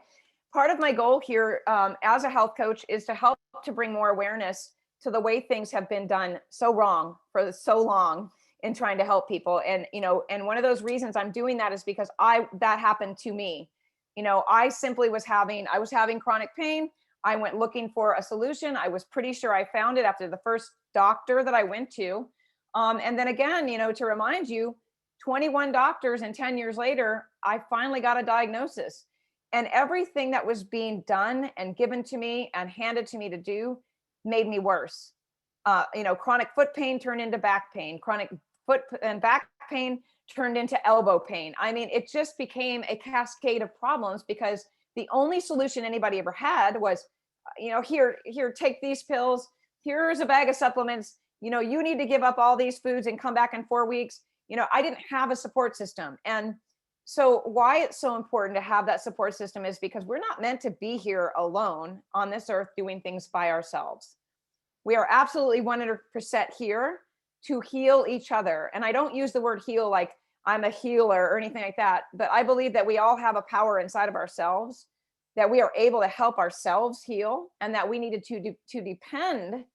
Part of my goal here as a health coach is to help to bring more awareness to the way things have been done so wrong for so long in trying to help people. And, and one of those reasons I'm doing that is because that happened to me. I simply was having chronic pain. I went looking for a solution. I was pretty sure I found it after the first doctor that I went to. And then again, to remind you, 21 doctors and 10 years later, I finally got a diagnosis. And everything that was being done and given to me and handed to me to do made me worse. Chronic foot pain turned into back pain. Chronic foot and back pain turned into elbow pain. I mean, it just became a cascade of problems because the only solution anybody ever had was, here, take these pills. Here's a bag of supplements. You need to give up all these foods and come back in 4 weeks. I didn't have a support system. And so why it's so important to have that support system is because we're not meant to be here alone on this earth doing things by ourselves. We are absolutely 100% here to heal each other. And I don't use the word heal like I'm a healer or anything like that, but I believe that we all have a power inside of ourselves, that we are able to help ourselves heal, and that we needed to depend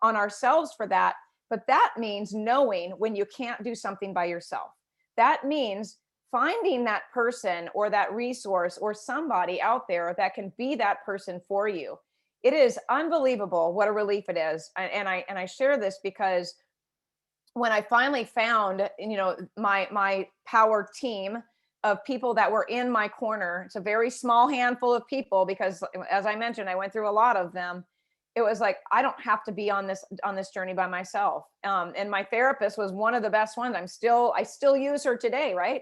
on ourselves for that. But that means knowing when you can't do something by yourself. That means finding that person or that resource or somebody out there that can be that person for you. It is unbelievable what a relief it is. And I share this because when I finally found, my power team of people that were in my corner, it's a very small handful of people because, as I mentioned, I went through a lot of them. It was like, I don't have to be on this journey by myself. And my therapist was one of the best ones. I still use her today, right?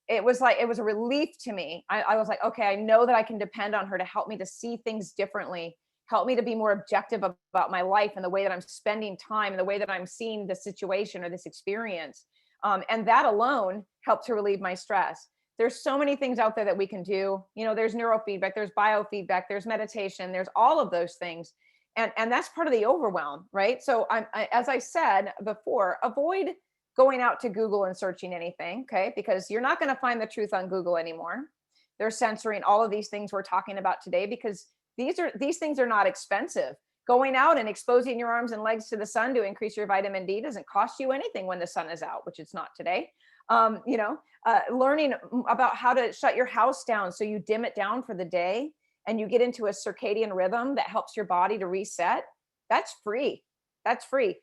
It was a relief to me. I was like, okay, I know that I can depend on her to help me to see things differently, help me to be more objective about my life and the way that I'm spending time and the way that I'm seeing the situation or this experience. And that alone helped to relieve my stress. There's so many things out there that we can do. There's neurofeedback, there's biofeedback, there's meditation, there's all of those things. And that's part of the overwhelm, right? So as I said before, avoid going out to Google and searching anything, okay? Because you're not going to find the truth on Google anymore. They're censoring all of these things we're talking about today because these things are not expensive. Going out and exposing your arms and legs to the sun to increase your vitamin D doesn't cost you anything when the sun is out, which it's not today. Learning about how to shut your house down so you dim it down for the day and you get into a circadian rhythm that helps your body to reset. That's free. That's free.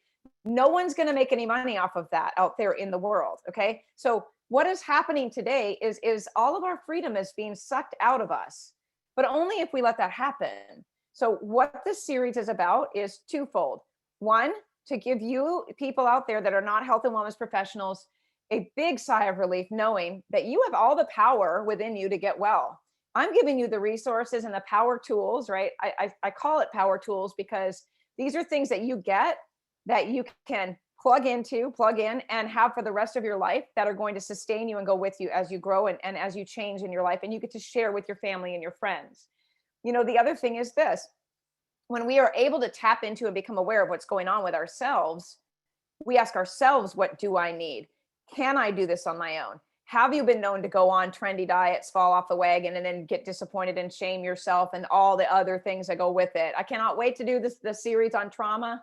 No one's going to make any money off of that out there in the world. Okay. So what is happening today is all of our freedom is being sucked out of us, but only if we let that happen. So what this series is about is twofold. One, to give you people out there that are not health and wellness professionals a big sigh of relief, knowing that you have all the power within you to get well. I'm giving you the resources and the power tools, right? I call it power tools because these are things that you get that you can plug in, and have for the rest of your life that are going to sustain you and go with you as you grow and as you change in your life, and you get to share with your family and your friends. The other thing is this: when we are able to tap into and become aware of what's going on with ourselves, we ask ourselves, what do I need? Can I do this on my own? Have you been known to go on trendy diets, fall off the wagon, and then get disappointed and shame yourself and all the other things that go with it? I cannot wait to do the series on trauma.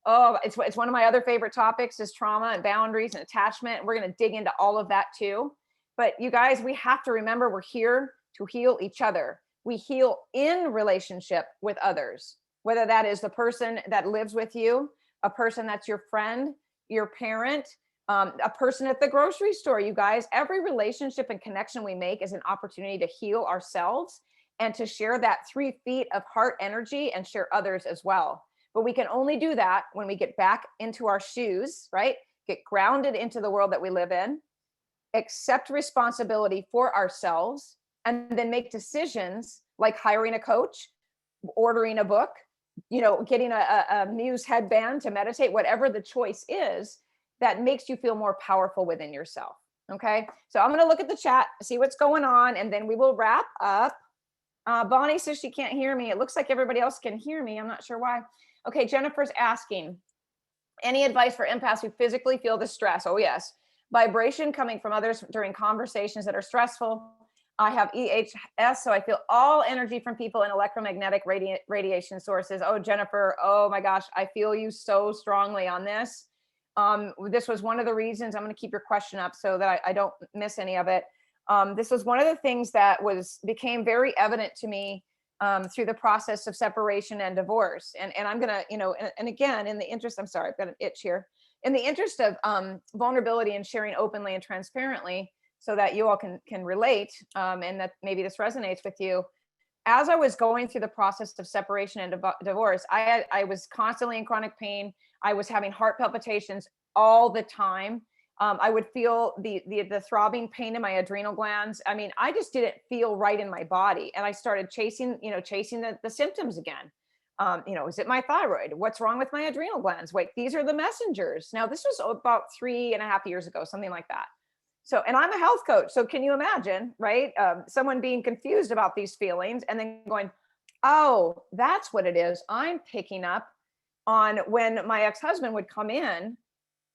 Oh, it's one of my other favorite topics is trauma and boundaries and attachment. We're going to dig into all of that too. But you guys, we have to remember we're here to heal each other. We heal in relationship with others, whether that is the person that lives with you, a person that's your friend, your parent, a person at the grocery store. You guys, every relationship and connection we make is an opportunity to heal ourselves and to share that 3 feet of heart energy and share others as well. But we can only do that when we get back into our shoes, right? Get grounded into the world that we live in, accept responsibility for ourselves, and then make decisions like hiring a coach, ordering a book, getting a Muse headband to meditate, whatever the choice is that makes you feel more powerful within yourself. Okay. So I'm going to look at the chat, see what's going on, and then we will wrap up. Bonnie says she can't hear me. It looks like everybody else can hear me. I'm not sure why. Okay. Jennifer's asking, any advice for empaths who physically feel the stress? Oh, yes. Vibration coming from others during conversations that are stressful. I have EHS, so I feel all energy from people and electromagnetic radiation sources. Oh, Jennifer, oh my gosh, I feel you so strongly on this. This was one of the reasons, I'm going to keep your question up so that I don't miss any of it. This was one of the things that became very evident to me through the process of separation and divorce. And I'm going to, and again, in the interest, I'm sorry, I've got an itch here. In the interest of vulnerability and sharing openly and transparently so that you all can relate, and that maybe this resonates with you. As I was going through the process of separation and divorce, I was constantly in chronic pain. I was having heart palpitations all the time. I would feel the throbbing pain in my adrenal glands. I mean, I just didn't feel right in my body. And I started chasing the symptoms again. Is it my thyroid? What's wrong with my adrenal glands? Wait, these are the messengers. Now, this was about 3.5 years ago, something like that. So, and I'm a health coach. So can you imagine, right? Someone being confused about these feelings and then going, oh, that's what it is. I'm picking up on when my ex-husband would come in,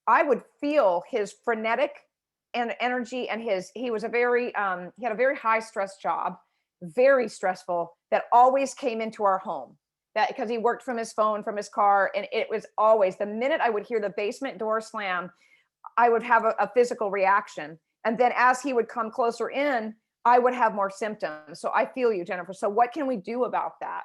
I would feel his frenetic and energy, and he was he had a very high stress job, very stressful, that always came into our home. That because he worked from his phone, from his car, and it was always the minute I would hear the basement door slam, I would have a physical reaction. And then as he would come closer in, I would have more symptoms. So I feel you, Jennifer. So what can we do about that?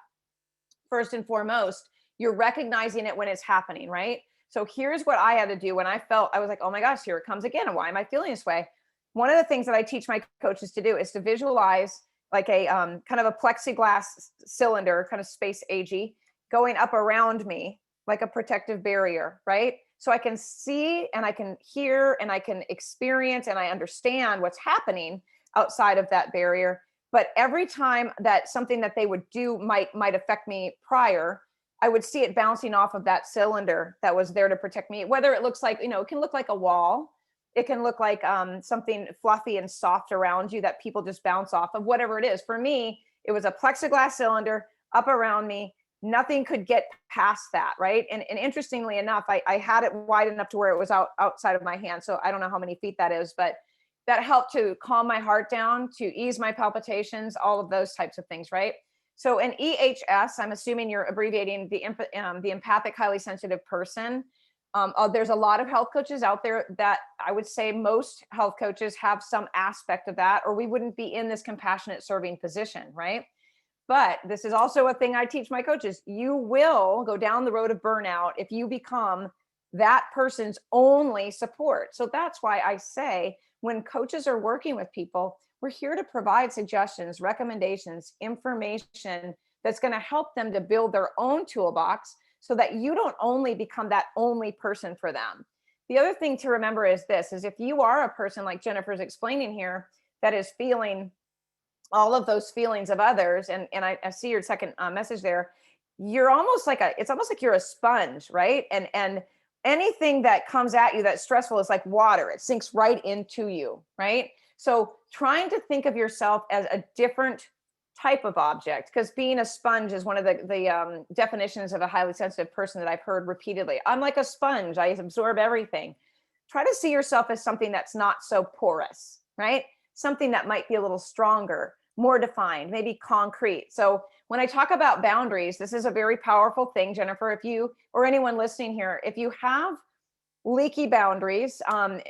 First and foremost, you're recognizing it when it's happening, right? So here's what I had to do when I was like, oh my gosh, here it comes again. And why am I feeling this way? One of the things that I teach my coaches to do is to visualize like a kind of a plexiglass cylinder, kind of space agey, going up around me like a protective barrier, right? So I can see and I can hear and I can experience and I understand what's happening outside of that barrier. But every time that something that they would do might affect me prior, I would see it bouncing off of that cylinder that was there to protect me. Whether it looks like, it can look like a wall. It can look like something fluffy and soft around you that people just bounce off of, whatever it is. For me, it was a plexiglass cylinder up around me. Nothing could get past that, right? And interestingly enough, I had it wide enough to where it was outside of my hand. So I don't know how many feet that is, but that helped to calm my heart down, to ease my palpitations, all of those types of things, right? So an EHS, I'm assuming you're abbreviating the empathic, highly sensitive person. There's a lot of health coaches out there that I would say most health coaches have some aspect of that, or we wouldn't be in this compassionate serving position, right? But this is also a thing I teach my coaches. You will go down the road of burnout if you become that person's only support. So that's why I say when coaches are working with people, we're here to provide suggestions, recommendations, information that's going to help them to build their own toolbox so that you don't only become that only person for them. The other thing to remember is this, is if you are a person like Jennifer's explaining here that is feeling all of those feelings of others, and I see your second message there, you're almost like it's almost like you're a sponge, right? And anything that comes at you that's stressful is like water. It sinks right into you, right? So trying to think of yourself as a different type of object, because being a sponge is one of the definitions of a highly sensitive person that I've heard repeatedly. I'm like a sponge. I absorb everything. Try to see yourself as something that's not so porous, right? Something that might be a little stronger, more defined, maybe concrete. So when I talk about boundaries, this is a very powerful thing, Jennifer. If you or anyone listening here, if you have leaky boundaries, when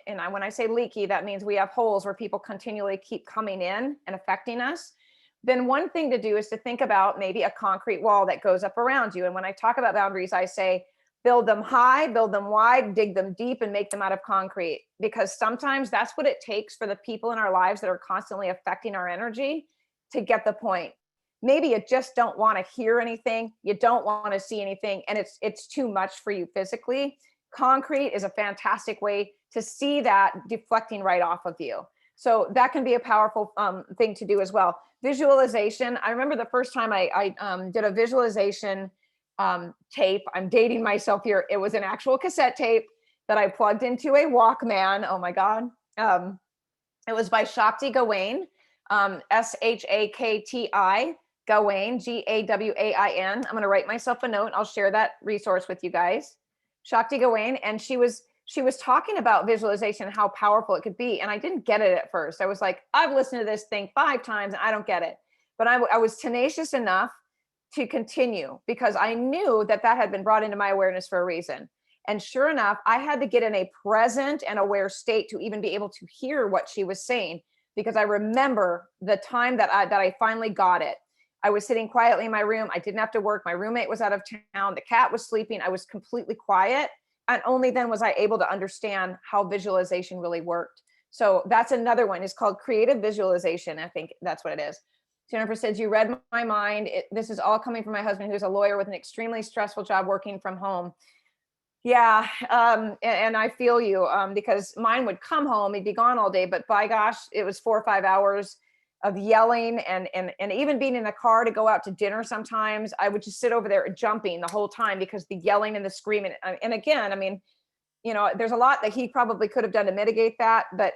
I say leaky, that means we have holes where people continually keep coming in and affecting us. Then one thing to do is to think about maybe a concrete wall that goes up around you. And when I talk about boundaries, I say build them high, build them wide, dig them deep, and make them out of concrete. Because sometimes that's what it takes for the people in our lives that are constantly affecting our energy to get the point. Maybe you just don't want to hear anything, you don't want to see anything, and it's too much for you physically. Concrete is a fantastic way to see that deflecting right off of you. So that can be a powerful thing to do as well. Visualization. I remember the first time I did a visualization tape. I'm dating myself here. It was an actual cassette tape that I plugged into a Walkman. Oh my God. It was by Shakti Gawain, Shakti Gawain, Gawain. I'm going to write myself a note. I'll share that resource with you guys. Shakti Gawain. And she was talking about visualization, how powerful it could be. And I didn't get it at first. I was like, I've listened to this thing 5 times and I don't get it. But I was tenacious enough to continue because I knew that had been brought into my awareness for a reason. And sure enough, I had to get in a present and aware state to even be able to hear what she was saying, because I remember the time that I finally got it. I was sitting quietly in my room. I didn't have to work. My roommate was out of town. The cat was sleeping. I was completely quiet. And only then was I able to understand how visualization really worked. So that's another one. It's called creative visualization. I think that's what it is. Jennifer says, you read my mind. This is all coming from my husband, who's a lawyer with an extremely stressful job working from home. Yeah. And I feel you because mine would come home, he'd be gone all day, but by gosh, it was 4 or 5 hours of yelling and even being in the car to go out to dinner. Sometimes I would just sit over there jumping the whole time because the yelling and the screaming. And again, I mean, there's a lot that he probably could have done to mitigate that, but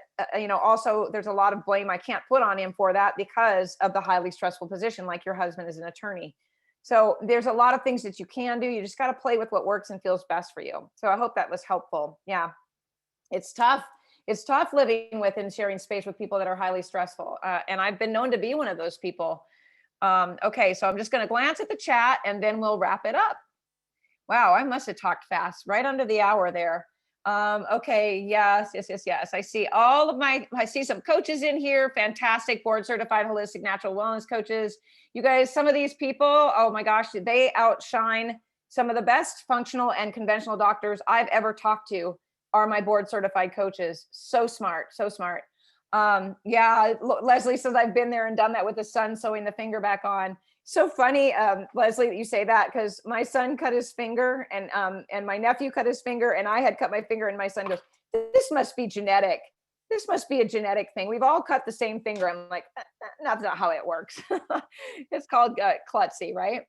also there's a lot of blame I can't put on him for that because of the highly stressful position, like your husband is an attorney. So there's a lot of things that you can do. You just got to play with what works and feels best for you. So I hope that was helpful. Yeah. It's tough. It's tough living with and sharing space with people that are highly stressful. And I've been known to be one of those people. Okay. So I'm just going to glance at the chat and then we'll wrap it up. Wow. I must have talked fast, right under the hour there. Okay. Yes. I see I see some coaches in here. Fantastic. Board certified holistic natural wellness coaches. You guys, some of these people, oh my gosh, they outshine some of the best functional and conventional doctors I've ever talked to are my board certified coaches. So smart. So smart. Yeah. Leslie says I've been there and done that with the son sewing the finger back on. So funny, Leslie, that you say that, because my son cut his finger and my nephew cut his finger and I had cut my finger and my son goes, this must be genetic. This must be a genetic thing. We've all cut the same finger. I'm like, that's not how it works. It's called klutzy, right?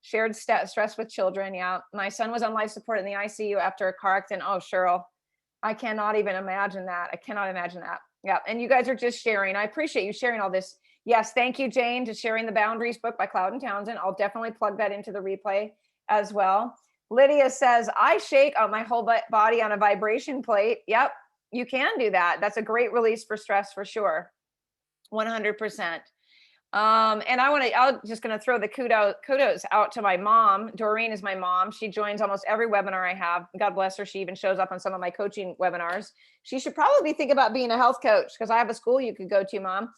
Shared stress with children. Yeah. My son was on life support in the ICU after a car accident. Oh, Cheryl, I cannot even imagine that. I cannot imagine that. Yeah. And you guys are just sharing. I appreciate you sharing all this. Yes, thank you, Jane, to sharing the Boundaries book by Cloud and Townsend. I'll definitely plug that into the replay as well. Lydia says, I shake out my whole body on a vibration plate. Yep, you can do that. That's a great release for stress for sure. 100%. And I'm just going to throw the kudos out to my mom. Doreen is my mom. She joins almost every webinar I have. God bless her. She even shows up on some of my coaching webinars. She should probably think about being a health coach, because I have a school you could go to, Mom,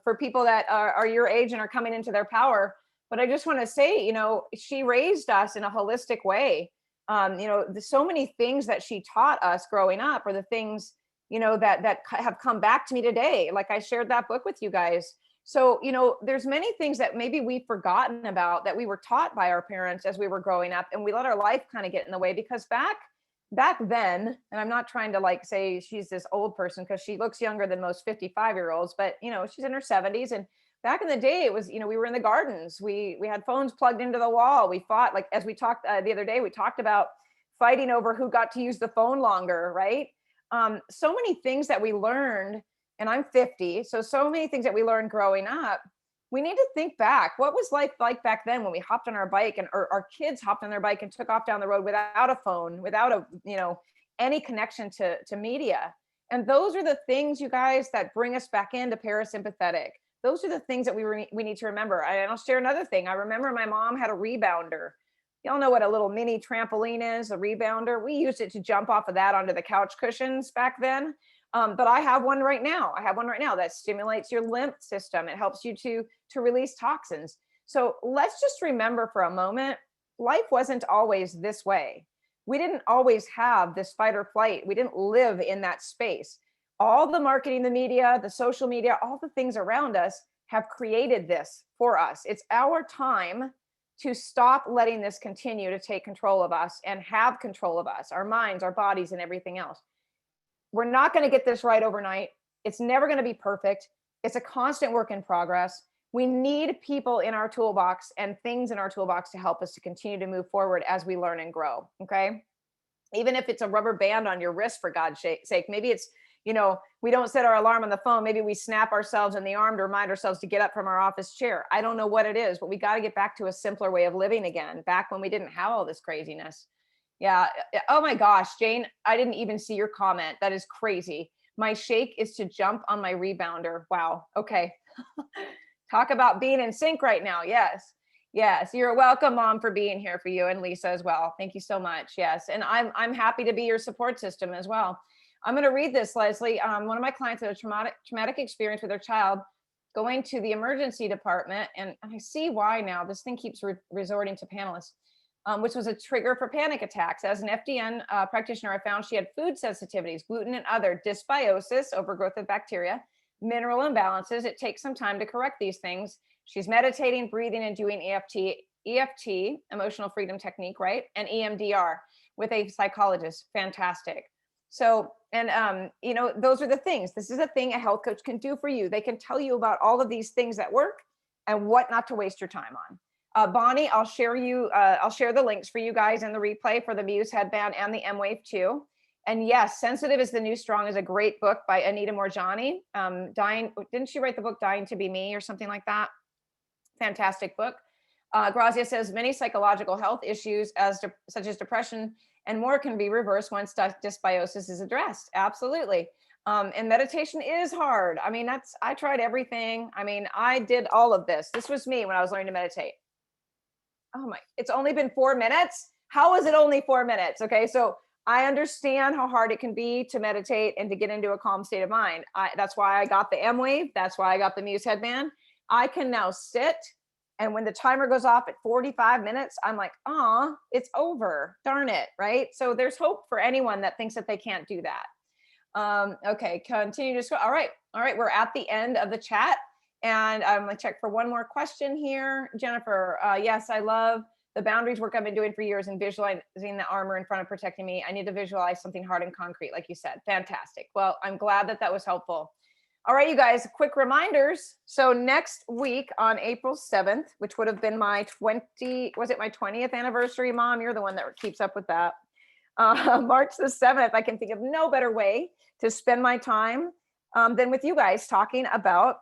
for people that are your age and are coming into their power. But I just want to say, she raised us in a holistic way. There's so many things that she taught us growing up are the things, that have come back to me today. Like I shared that book with you guys. So, there's many things that maybe we've forgotten about that we were taught by our parents as we were growing up, and we let our life kind of get in the way, because back then, and I'm not trying to say she's this old person, because she looks younger than most 55-year-olds, but she's in her 70s. And back in the day, it was, we were in the gardens. We had phones plugged into the wall. We fought, like, as we talked the other day, we talked about fighting over who got to use the phone longer, right? So many things that we learned, and I'm 50. So many things that we learned growing up. We need to think back. What was life like back then when we hopped on our bike, and our kids hopped on their bike and took off down the road without a phone, without any connection to media? And those are the things, you guys, that bring us back into parasympathetic. Those are the things that we need to remember. And I'll share another thing. I remember my mom had a rebounder. Y'all know what a little mini trampoline is, a rebounder. We used it to jump off of that onto the couch cushions back then. But I have one right now. That stimulates your lymph system. It helps you to release toxins. So let's just remember for a moment, life wasn't always this way. We didn't always have this fight or flight. We didn't live in that space. All the marketing, the media, the social media, all the things around us have created this for us. It's our time to stop letting this continue to take control of us and have control of us, our minds, our bodies, and everything else. We're not going to get this right overnight. It's never going to be perfect. It's a constant work in progress. We need people in our toolbox and things in our toolbox to help us to continue to move forward as we learn and grow. Okay. Even if it's a rubber band on your wrist, for God's sake, maybe it's, we don't set our alarm on the phone. Maybe we snap ourselves in the arm to remind ourselves to get up from our office chair. I don't know what it is, but we got to get back to a simpler way of living again, back when we didn't have all this craziness. Yeah. Oh my gosh, Jane, I didn't even see your comment. That is crazy. My shake is to jump on my rebounder. Wow. Okay. Talk about being in sync right now. Yes. Yes. You're welcome, Mom, for being here, for you and Lisa as well. Thank you so much. Yes. And I'm happy to be your support system as well. I'm going to read this, Leslie. One of my clients had a traumatic experience with their child going to the emergency department. And I see why now. This thing keeps resorting to panelists. Which was a trigger for panic attacks. As an FDN practitioner, I found she had food sensitivities, gluten and other, dysbiosis, overgrowth of bacteria, mineral imbalances. It takes some time to correct these things. She's meditating, breathing, and doing EFT, emotional freedom technique, right? And EMDR with a psychologist. Fantastic. So, and those are the things. This is a thing a health coach can do for you. They can tell you about all of these things that work and what not to waste your time on. Bonnie, I'll share the links for you guys in the replay for the Muse headband and the M-Wave 2. And yes, Sensitive is the New Strong is a great book by Anita Moorjani. Didn't she write the book Dying to Be Me or something like that? Fantastic book. Grazia says many psychological health issues such as depression and more can be reversed once dysbiosis is addressed. Absolutely. And meditation is hard. I mean, I tried everything. I mean, I did all of this. This was me when I was learning to meditate. Oh my, it's only been 4 minutes. How is it only 4 minutes? Okay. So I understand how hard it can be to meditate and to get into a calm state of mind. That's why I got the M-Wave. That's why I got the Muse headband. I can now sit, and when the timer goes off at 45 minutes, I'm like, it's over. Darn it. Right. So there's hope for anyone that thinks that they can't do that. Okay. Continue to scroll. All right. We're at the end of the chat. And I'm going to check for one more question here. Jennifer, yes, I love the boundaries work I've been doing for years and visualizing the armor in front of protecting me. I need to visualize something hard and concrete, like you said. Fantastic. Well, I'm glad that was helpful. All right, you guys, quick reminders. So next week on April 7th, which would have been my 20th anniversary, Mom? You're the one that keeps up with that. March the 7th, I can think of no better way to spend my time than with you guys talking about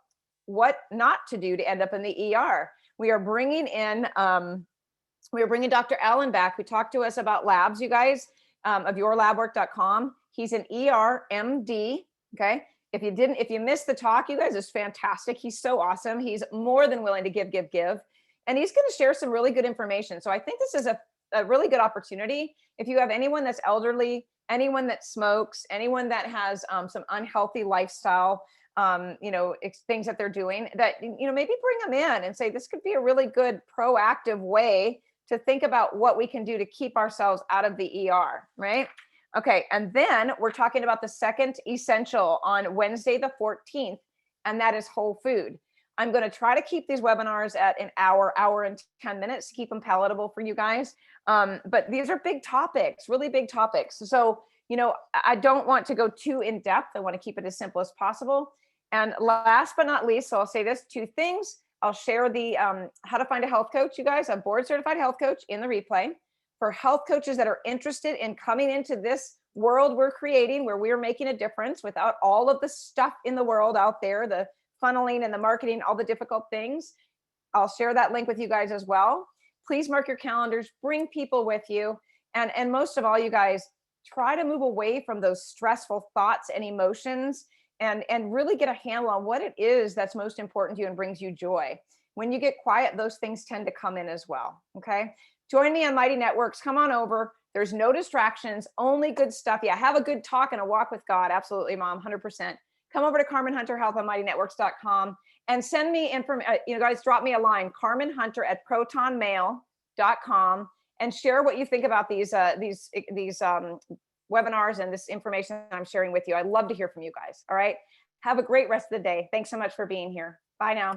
what not to do to end up in the ER. We are bringing in, Dr. Allen back, who talked to us about labs, you guys, of yourlabwork.com. He's an ER MD, okay? if you missed the talk, you guys, it's fantastic. He's so awesome. He's more than willing to give. And he's going to share some really good information. So I think this is a really good opportunity. If you have anyone that's elderly, anyone that smokes, anyone that has some unhealthy lifestyle, things that they're doing, that, maybe bring them in and say, this could be a really good proactive way to think about what we can do to keep ourselves out of the ER, right? Okay, and then we're talking about the second essential on Wednesday the 14th, and that is whole food. I'm going to try to keep these webinars at an hour and 10 minutes to keep them palatable for you guys. But these are big topics, really big topics. So, I don't want to go too in depth. I want to keep it as simple as possible. And last but not least, so I'll say this, 2 things. I'll share the how to find a health coach, you guys, a board certified health coach in the replay. For health coaches that are interested in coming into this world we're creating, where we're making a difference without all of the stuff in the world out there, the funneling and the marketing, all the difficult things, I'll share that link with you guys as well. Please mark your calendars, bring people with you. And most of all, you guys, try to move away from those stressful thoughts and emotions and really get a handle on what it is that's most important to you and brings you joy. When you get quiet, those things tend to come in as well. Okay. Join me on Mighty Networks. Come on over. There's no distractions, only good stuff. Yeah, have a good talk and a walk with God. Absolutely, Mom, 100%. Come over to Carmen Hunter Health on mightynetworks.com and send me information. Guys, drop me a line, carmenhunter@protonmail.com, and share what you think about these webinars and this information I'm sharing with you. I'd love to hear from you guys. All right. Have a great rest of the day. Thanks so much for being here. Bye now.